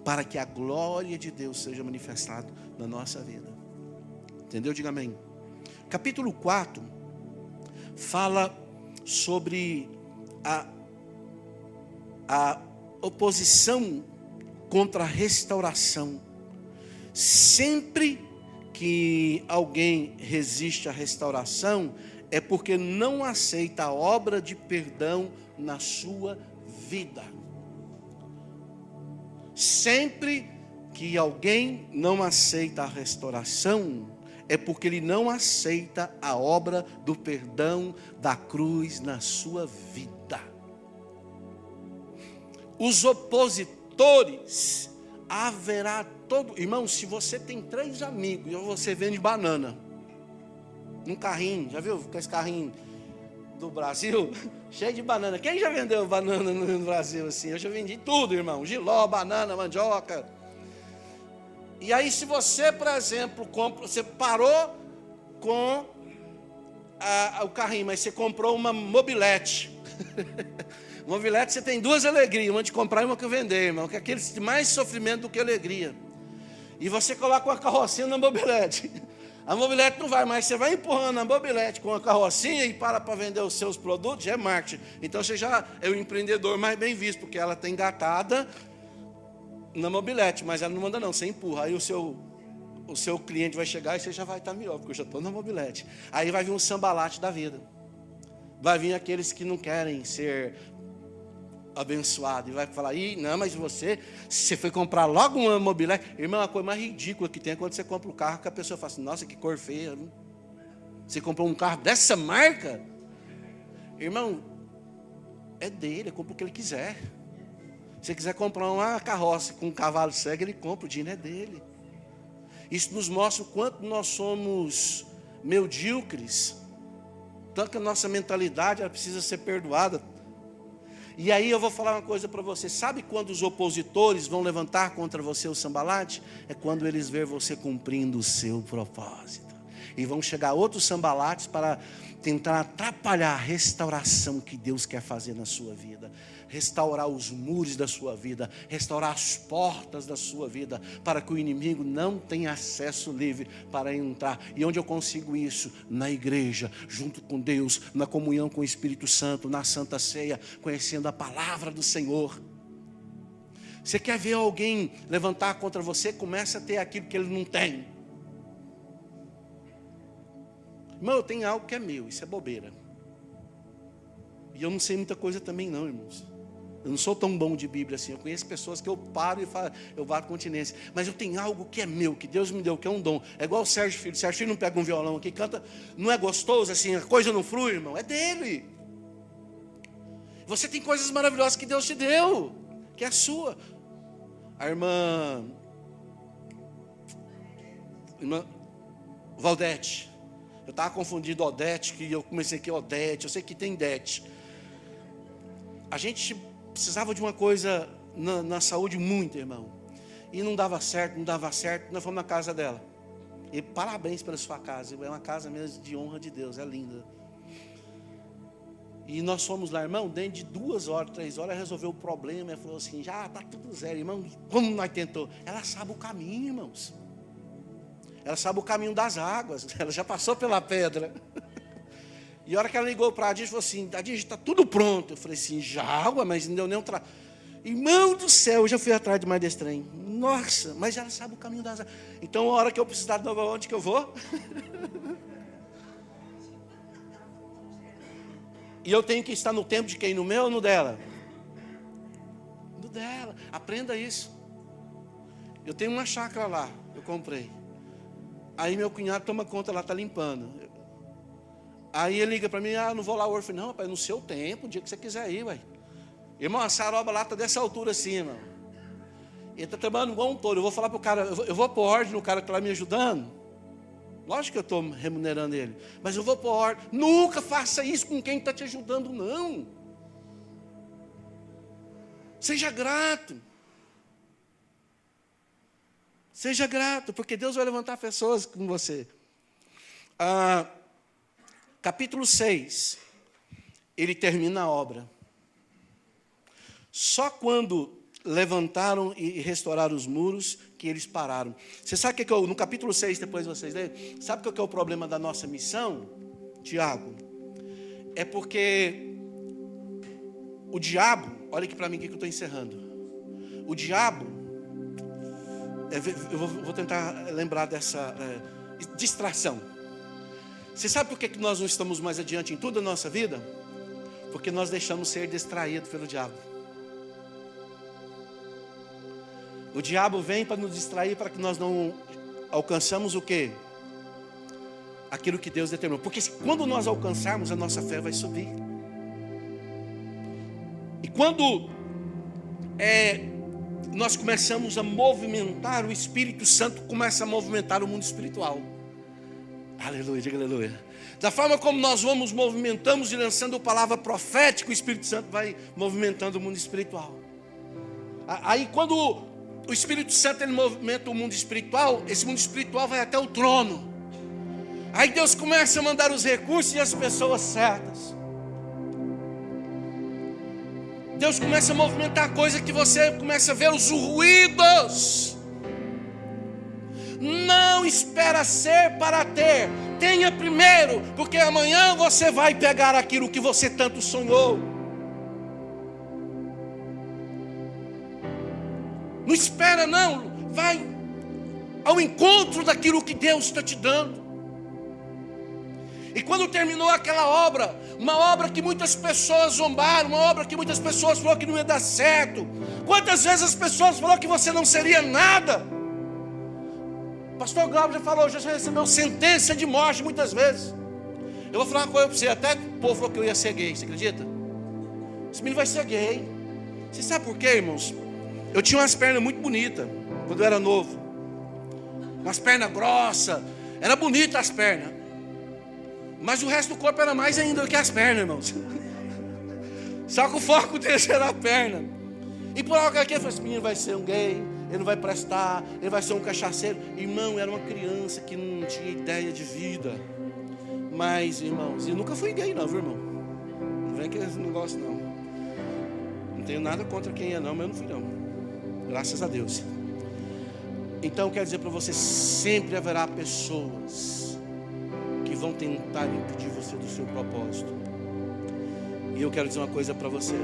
para que a glória de Deus seja manifestada na nossa vida. Entendeu? Diga amém. Capítulo 4 fala sobre a oposição contra a restauração. Sempre que alguém resiste à restauração, é porque não aceita a obra de perdão na sua vida. Sempre que alguém não aceita a restauração, é porque ele não aceita a obra do perdão da cruz na sua vida. Os opositores haverá todo... Irmão, se você tem 3 amigos e você vende banana num carrinho, já viu com esse carrinho do Brasil, cheio de banana. Quem já vendeu banana no Brasil assim? Eu já vendi tudo, irmão. Jiló, banana, mandioca. E aí, se você, por exemplo, você parou com o carrinho, mas você comprou uma mobilete. Mobilete, você tem 2 alegrias, uma de comprar e uma que vender, irmão, que é aquele de mais sofrimento do que alegria. E você coloca uma carrocinha na mobilete. A mobilete não vai mais, você vai empurrando a mobilete com a carrocinha e para vender os seus produtos, já é marketing. Então você já é o empreendedor mais bem visto, porque ela está engatada na mobilete, mas ela não manda não, você empurra. Aí o seu cliente vai chegar e você já vai estar melhor, porque eu já estou na mobilete. Aí vai vir um sambalate da vida. Vai vir aqueles que não querem ser abençoados. E vai falar: ih, não, mas você foi comprar logo uma mobilete. Irmão, a coisa mais ridícula que tem é quando você compra um carro que a pessoa fala assim: nossa, que cor feia. Viu? Você comprou um carro dessa marca? Irmão, é dele, compra o que ele quiser. Se ele quiser comprar uma carroça com um cavalo cego, ele compra, o dinheiro é dele. Isso nos mostra o quanto nós somos medíocres, tanto que a nossa mentalidade ela precisa ser perdoada. E aí eu vou falar uma coisa para você: sabe quando os opositores vão levantar contra você o sambalate? É quando eles ver você cumprindo o seu propósito. E vão chegar outros sambalates para tentar atrapalhar a restauração que Deus quer fazer na sua vida. Restaurar os muros da sua vida, restaurar as portas da sua vida, para que o inimigo não tenha acesso livre para entrar. E onde eu consigo isso? Na igreja, junto com Deus, na comunhão com o Espírito Santo, na Santa Ceia, conhecendo a palavra do Senhor. Você quer ver alguém levantar contra você? Começa a ter aquilo que ele não tem. Irmão, eu tenho algo que é meu, isso é bobeira. E eu não sei muita coisa também não, irmãos. Eu não sou tão bom de Bíblia assim. Eu conheço pessoas que eu paro e falo, eu bato continência. Mas eu tenho algo que é meu, que Deus me deu, que é um dom. É igual o Sérgio Filho. O Sérgio Filho não pega um violão aqui, canta. Não é gostoso assim, a coisa não flui, irmão. É dele. Você tem coisas maravilhosas que Deus te deu, que é a sua. A irmã Valdete. Eu estava confundindo Odete, que eu comecei aqui Odete. Eu sei que tem Dete. A gente precisava de uma coisa na saúde muito, irmão. E não dava certo. Nós fomos na casa dela. E parabéns pela sua casa. É uma casa mesmo de honra de Deus, é linda. E nós fomos lá, irmão, dentro de 2 horas, 3 horas, ela resolveu o problema. Ela falou assim, já está tudo zero, irmão. Como nós tentou? Ela sabe o caminho, irmãos. Ela sabe o caminho das águas. Ela já passou pela pedra. E a hora que ela ligou para a Adígia, falou assim, Adígia, está tudo pronto. Eu falei assim, já, mas não deu nem um trabalho. Irmão do céu, eu já fui atrás de mais desse trem. Nossa, mas ela sabe o caminho das águas. Então, a hora que eu precisar de novo, onde que eu vou? E eu tenho que estar no tempo de quem? No meu ou no dela? No dela. Aprenda isso. Eu tenho uma chácara lá, eu comprei. Aí meu cunhado toma conta lá, está limpando. Aí ele liga para mim, não vou lá hoje. Eu falei, não, rapaz, no seu tempo, o dia que você quiser ir, ué. Irmão, a saroba lá está dessa altura assim, irmão. Ele está trabalhando igual um touro. Eu vou falar para o cara, eu vou pôr ordem no cara que está lá me ajudando. Lógico que eu estou remunerando ele, mas eu vou pôr ordem. Nunca faça isso com quem está te ajudando, não. Seja grato. Seja grato, porque Deus vai levantar pessoas com você. Capítulo 6, ele termina a obra. Só quando levantaram e restauraram os muros que eles pararam. Você sabe o que é no capítulo 6, depois vocês leem? Sabe o que é o problema da nossa missão, Tiago? É porque o diabo, olha aqui para mim que eu estou encerrando. O diabo, eu vou tentar lembrar dessa distração. Você sabe por que nós não estamos mais adiante em toda a nossa vida? Porque nós deixamos ser distraídos pelo diabo. O diabo vem para nos distrair, para que nós não alcançamos o quê? Aquilo que Deus determinou. Porque quando nós alcançarmos, a nossa fé vai subir. E quando nós começamos a movimentar, o Espírito Santo começa a movimentar o mundo espiritual. Aleluia, diga aleluia. Da forma como nós vamos movimentamos e lançando a palavra profética, o Espírito Santo vai movimentando o mundo espiritual. Aí quando o Espírito Santo ele movimenta o mundo espiritual, esse mundo espiritual vai até o trono. Aí Deus começa a mandar os recursos e as pessoas certas. Deus começa a movimentar a coisa que você começa a ver os ruídos. Não espera ser para ter. Tenha primeiro, porque amanhã você vai pegar aquilo que você tanto sonhou. Não espera não, vai ao encontro daquilo que Deus está te dando. E quando terminou aquela obra, uma obra que muitas pessoas zombaram, uma obra que muitas pessoas falaram que não ia dar certo. Quantas vezes as pessoas falaram que você não seria nada? Pastor Glauber já falou, já recebeu sentença de morte muitas vezes. Eu vou falar uma coisa para você, até o povo falou que eu ia ser gay, você acredita? Esse menino vai ser gay. Você sabe por quê, irmãos? Eu tinha umas pernas muito bonitas quando eu era novo. Umas pernas grossas. Era bonita as pernas. Mas o resto do corpo era mais ainda do que as pernas, irmãos. Só que o foco dele era a perna. E por algo aqui eu falei, esse menino vai ser um gay, ele não vai prestar, ele vai ser um cachaceiro. Irmão, era uma criança que não tinha ideia de vida. Mas, irmãos, eu nunca fui gay não, viu, irmão? Não vem que esse negócio não. Não tenho nada contra quem é não, mas eu não fui não. Graças a Deus. Então, quero dizer para você, sempre haverá pessoas que vão tentar impedir você do seu propósito. E eu quero dizer uma coisa para você.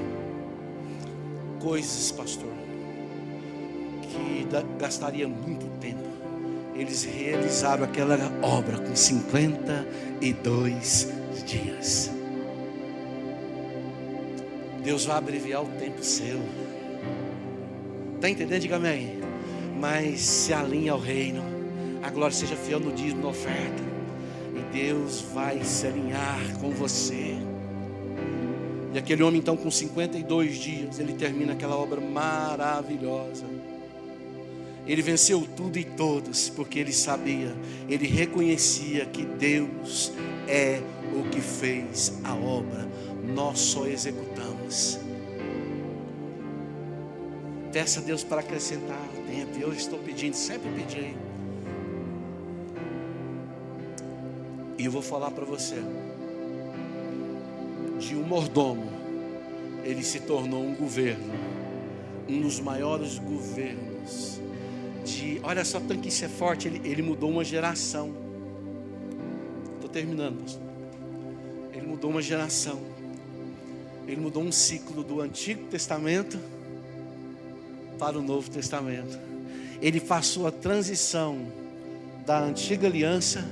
Coisas, pastor, que gastaria muito tempo. Eles realizaram aquela obra com 52 dias. Deus vai abreviar o tempo seu. Está entendendo? Diga amém. Mas se alinha ao reino. A glória seja fiel no dízimo, na oferta. E Deus vai se alinhar com você. E aquele homem então com 52 dias, ele termina aquela obra maravilhosa. Ele venceu tudo e todos, porque ele sabia, ele reconhecia que Deus é o que fez a obra. Nós só executamos. Peça a Deus para acrescentar o tempo. Eu estou pedindo, sempre pedi. E eu vou falar para você. De um mordomo, ele se tornou um governo. Um dos maiores governos. Olha só, tanto que isso é forte. Ele mudou uma geração. Estou terminando, pastor. Ele mudou uma geração. Ele mudou um ciclo do Antigo Testamento para o Novo Testamento. Ele passou a transição da Antiga Aliança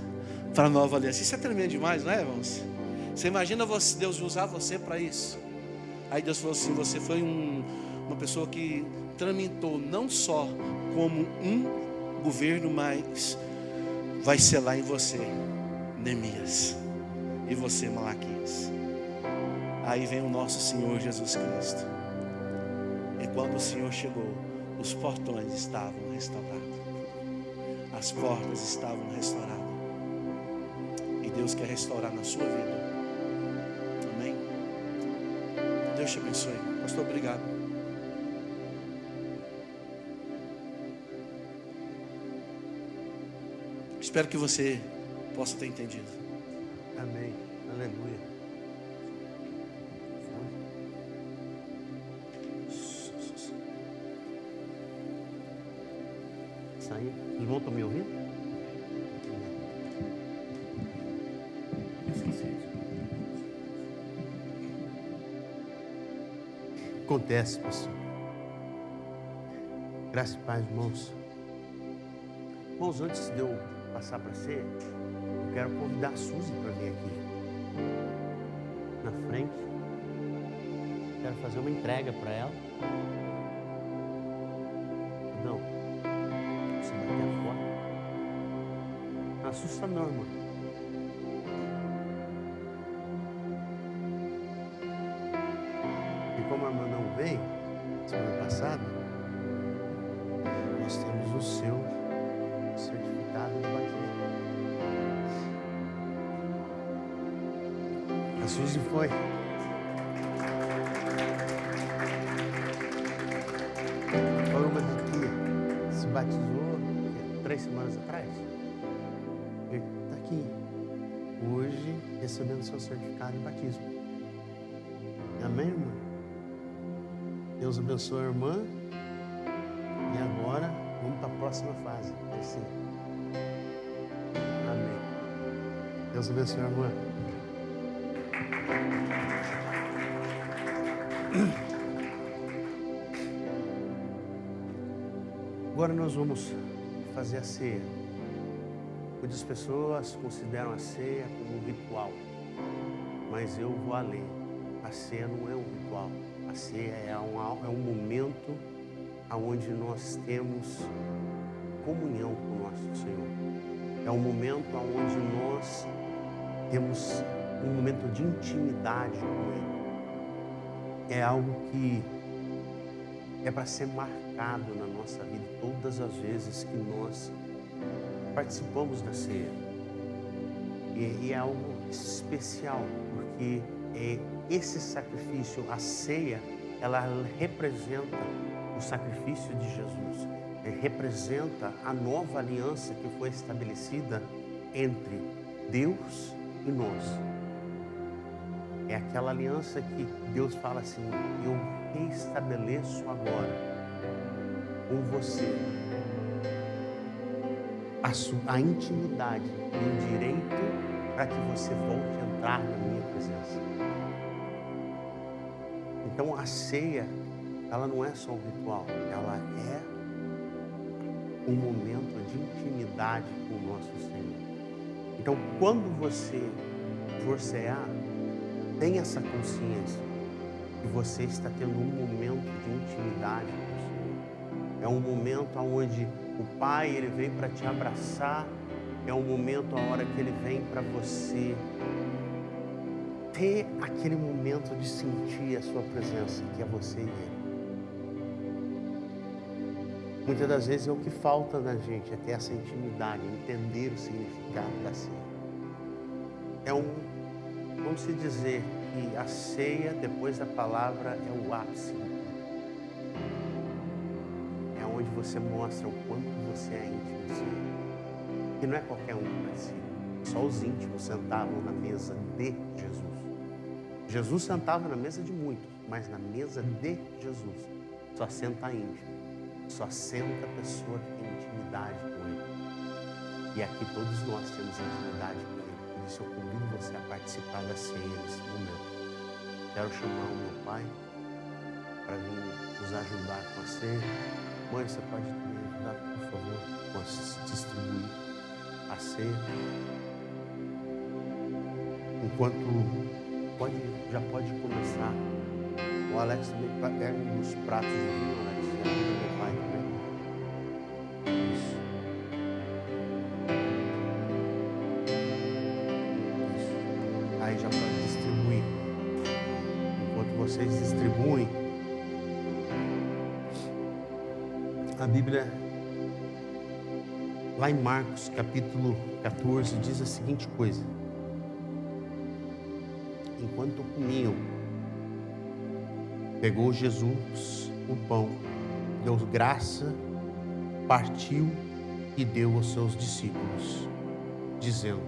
para a Nova Aliança. Isso é tremendo demais, não é, irmãos? Você imagina Deus usar você para isso? Aí Deus falou assim: você foi uma pessoa que tramitou não só como um governo, mas vai selar em você Neemias e você Malaquias. Aí vem o nosso Senhor Jesus Cristo. E quando o Senhor chegou, os portões estavam restaurados, as portas estavam restauradas. E Deus quer restaurar na sua vida. Amém? Deus te abençoe. Pastor, obrigado. Espero que você possa ter entendido. Amém. Aleluia. Sair. Os irmãos estão me ouvindo? Acontece, pessoal. Graças e paz, irmãos. Irmãos, antes de eu passar para ser, eu quero convidar a Suzy para vir aqui na frente. Quero fazer uma entrega para ela. Não, você bater a porta. Não assusta não, irmão. E como a irmã não veio semana passada, nós temos o seu certificado de batismo. A Suzy foi. Foi uma que se batizou 3 semanas atrás. Ele está aqui hoje recebendo seu certificado de batismo. Amém, irmã? Deus abençoe a irmã. E agora vamos para a próxima fase. Assim. Amém. Deus abençoe a irmã. Agora nós vamos fazer a ceia. Muitas pessoas consideram a ceia como um ritual, mas eu vou além. A ceia não é um ritual. A ceia é um momento onde nós temos comunhão com o nosso Senhor. É um momento onde nós temos um momento de intimidade com Ele. É algo que é para ser marcado na nossa vida todas as vezes que nós participamos da ceia. E é algo especial, porque esse sacrifício, a ceia, ela representa o sacrifício de Jesus. Representa a nova aliança que foi estabelecida entre Deus e nós. É aquela aliança que Deus fala assim: eu reestabeleço agora com você a intimidade e o direito para que você volte a entrar na minha presença. Então a ceia, ela não é só um ritual, ela é um momento de intimidade com o nosso Senhor. Então quando você for cear, tenha essa consciência que você está tendo um momento de intimidade com o Senhor. É um momento onde o Pai, Ele vem para te abraçar. É um momento, a hora que Ele vem para você ter aquele momento de sentir a sua presença, que é você e Ele. Muitas das vezes é o que falta na gente, é ter essa intimidade, entender o significado da ceia. Vamos se dizer que a ceia, depois da palavra, é o ápice. onde você mostra o quanto você é íntimo do Senhor. Que não é qualquer um que participa. Só os íntimos sentavam na mesa de Jesus. Jesus sentava na mesa de muitos, mas na mesa de Jesus só senta íntimo. Só senta a pessoa que tem intimidade com Ele. E aqui todos nós temos intimidade com Ele. Por isso eu convido você a participar da ceia nesse momento. Quero chamar o meu pai para vir nos ajudar com a ceia. Mãe, você pode me ajudar, por favor, com a distribuir a ceia. Enquanto já pode começar. O Alex também pega uns pratos de vinho, Alex, e ajuda meu pai também. Isso. Aí já pode distribuir. Enquanto vocês distribuem, a Bíblia, lá em Marcos, capítulo 14, diz a seguinte coisa. Enquanto comiam, pegou Jesus o pão, deu graça, partiu e deu aos seus discípulos, dizendo: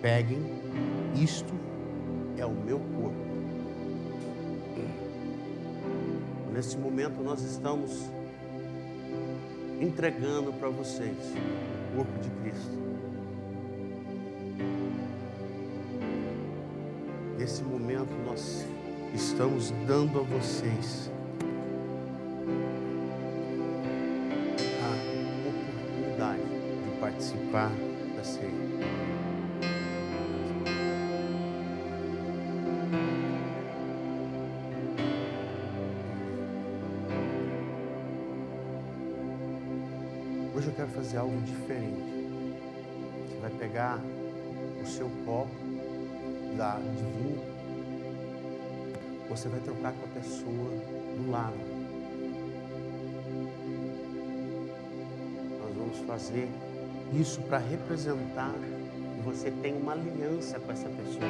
peguem, isto é o meu corpo. Nesse momento nós estamos entregando para vocês o corpo de Cristo. Nesse momento nós estamos dando a vocês a oportunidade de participar da ceia. Hoje eu quero fazer algo diferente. Você vai pegar o seu copo de vinho, você vai trocar com a pessoa do lado. Nós vamos fazer isso para representar que você tem uma aliança com essa pessoa,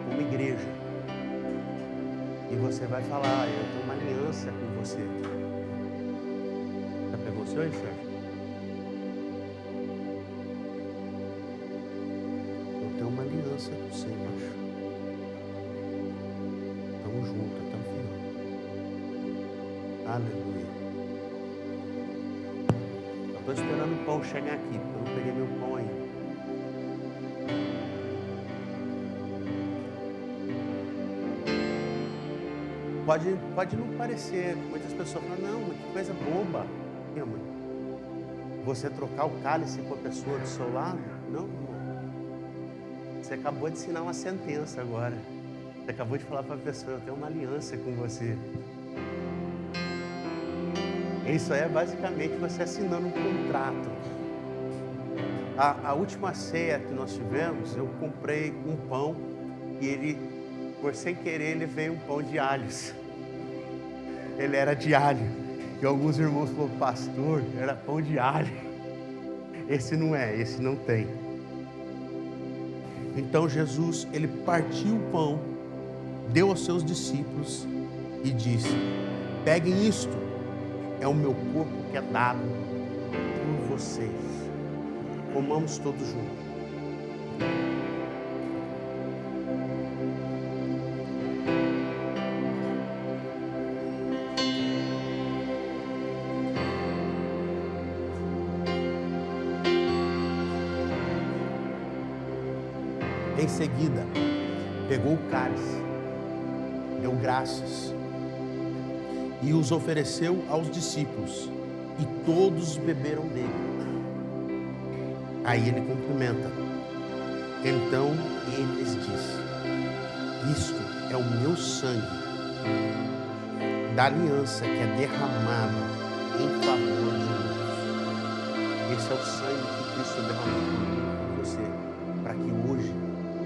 como igreja. E você vai falar: eu tenho uma aliança com você. Já pegou o seu aí, Sérgio? Eu tenho uma aliança com você, macho. Estamos juntos até o final. Aleluia. Eu estou esperando o pão chegar aqui, porque eu não peguei meu pão ainda. Pode não parecer, muitas pessoas falam: não, mas que coisa boba. Minha mãe, você trocar o cálice com a pessoa do seu lado? Não, irmão. Você acabou de assinar uma sentença agora. Você acabou de falar para a pessoa: eu tenho uma aliança com você. Isso é basicamente você assinando um contrato. A última ceia que nós tivemos, eu comprei um pão e ele, por sem querer, ele veio um pão de alhos. Ele era de alho. E alguns irmãos falaram: pastor, era pão de alho. Esse não é, esse não tem. Então Jesus, ele partiu o pão, deu aos seus discípulos e disse: peguem isto, é o meu corpo que é dado por vocês. Comamos todos juntos. Em seguida, pegou o cálice, deu graças e os ofereceu aos discípulos, e todos beberam dele. Aí ele cumprimenta. Então ele lhes disse: isto é o meu sangue da aliança que é derramado em favor de muitos. Esse é o sangue que Cristo derramou por você, para que hoje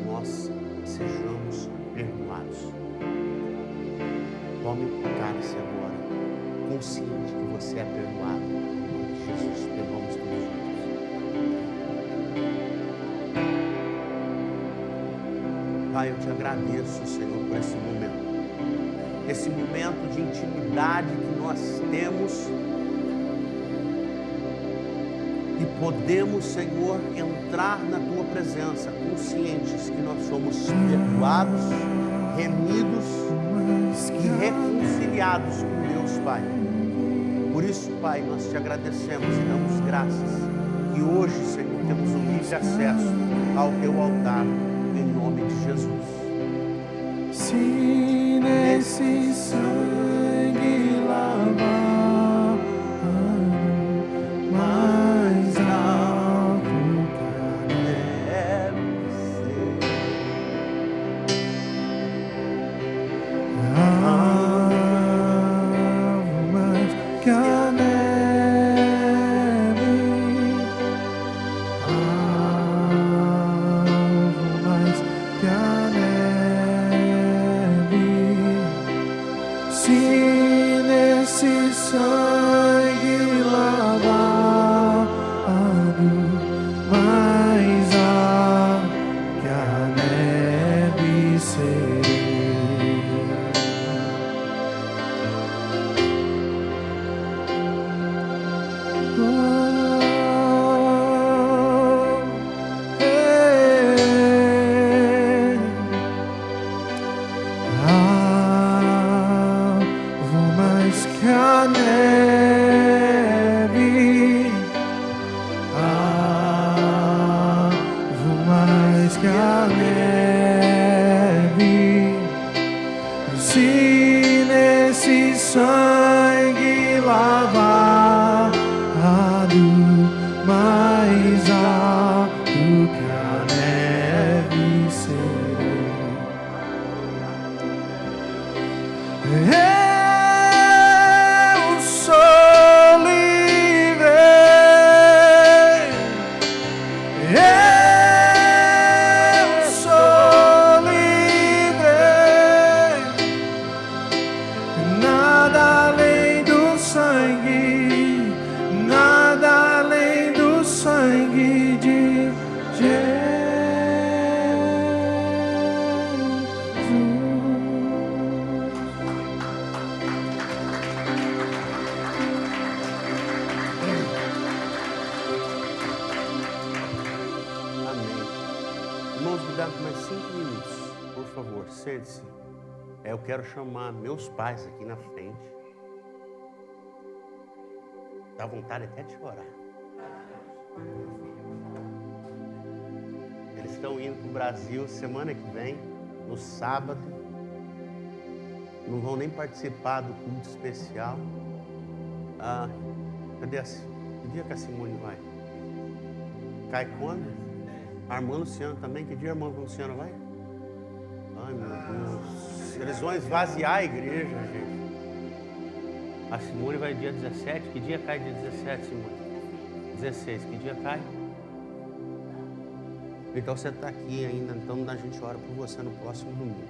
nós sejamos perdoados. Tome o cálice agora, consciente que você é perdoado. Em nome de Jesus, perdoamos todos juntos. Pai, eu te agradeço, Senhor, por esse momento. esse momento de intimidade que nós temos e podemos, Senhor, entrar na Tua presença conscientes que nós somos perdoados, remidos e reconciliados com Deus, Pai. Por isso, Pai, nós Te agradecemos e damos graças que hoje, Senhor, temos um livre acesso ao Teu altar, em nome de Jesus. Se nesse sangue lavar mais alto que deve ser, mais que a neve, mais que a neve. Se nesse sangue lavado mais alto que a neve ser. Vou mais que a neve, vou mais que a neve. Se nesse sangue lavado mais alto que a neve serei. Eu sou livre, eu sou livre, nada além do sangue, nada além do sangue de Jesus. Amém. Irmãos, me dá mais 5 minutos, por favor, sente-se. Eu quero chamar meus pais aqui na frente. Dá vontade até de chorar. Eles estão indo para o Brasil semana que vem, no sábado. Não vão nem participar do culto especial. Cadê que dia que a Simone vai? Cai quando? A irmã Luciana também. Que dia a irmã Luciana vai? Ai, meu Deus. Eles vão esvaziar a igreja, gente. A Simone vai dia 17. Que dia cai dia 17, Simone? 16. Que dia cai? Então você está aqui ainda. Então a gente ora por você no próximo domingo.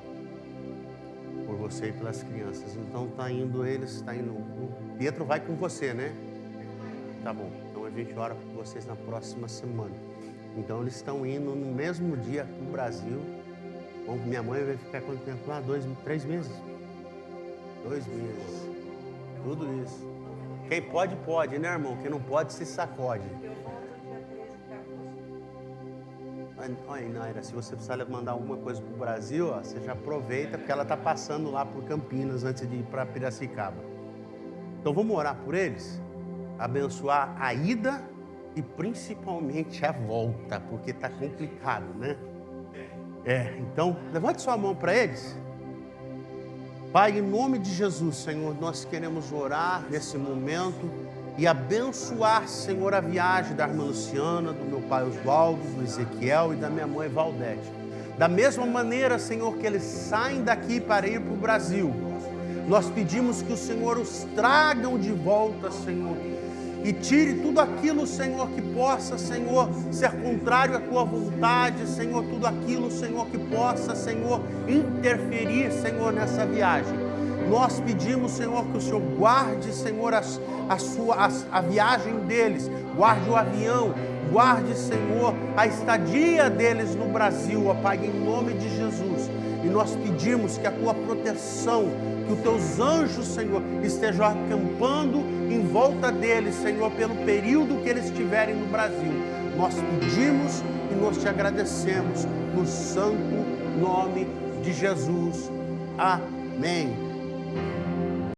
Por você e pelas crianças. Então está indo eles, está indo. O Pietro vai com você, né? Tá bom. Então a gente ora por vocês na próxima semana. Então eles estão indo no mesmo dia para o Brasil. Bom, minha mãe vai ficar quanto tempo lá? 3 meses? 2 meses. Tudo isso. Quem pode, pode, né, irmão? Quem não pode, se sacode. Olha, Naira, se você precisar mandar alguma coisa para o Brasil, ó, você já aproveita, porque ela está passando lá por Campinas antes de ir para Piracicaba. Então vamos orar por eles? Abençoar a ida e principalmente a volta, porque está complicado, né? Então, levante sua mão para eles. Pai, em nome de Jesus, Senhor, nós queremos orar nesse momento e abençoar, Senhor, a viagem da irmã Luciana, do meu pai Oswaldo, do Ezequiel e da minha mãe Valdete. Da mesma maneira, Senhor, que eles saem daqui para ir para o Brasil, nós pedimos que o Senhor os tragam de volta, Senhor, e tire tudo aquilo, Senhor, que possa, Senhor, ser contrário à Tua vontade, Senhor, tudo aquilo, Senhor, que possa, Senhor, interferir, Senhor, nessa viagem. Nós pedimos, Senhor, que o Senhor guarde, Senhor, a viagem deles, guarde o avião, guarde, Senhor, a estadia deles no Brasil, ó Pai, em nome de Jesus. E nós pedimos que a tua proteção, que os teus anjos, Senhor, estejam acampando em volta deles, Senhor, pelo período que eles estiverem no Brasil. Nós pedimos e nós te agradecemos no santo nome de Jesus. Amém.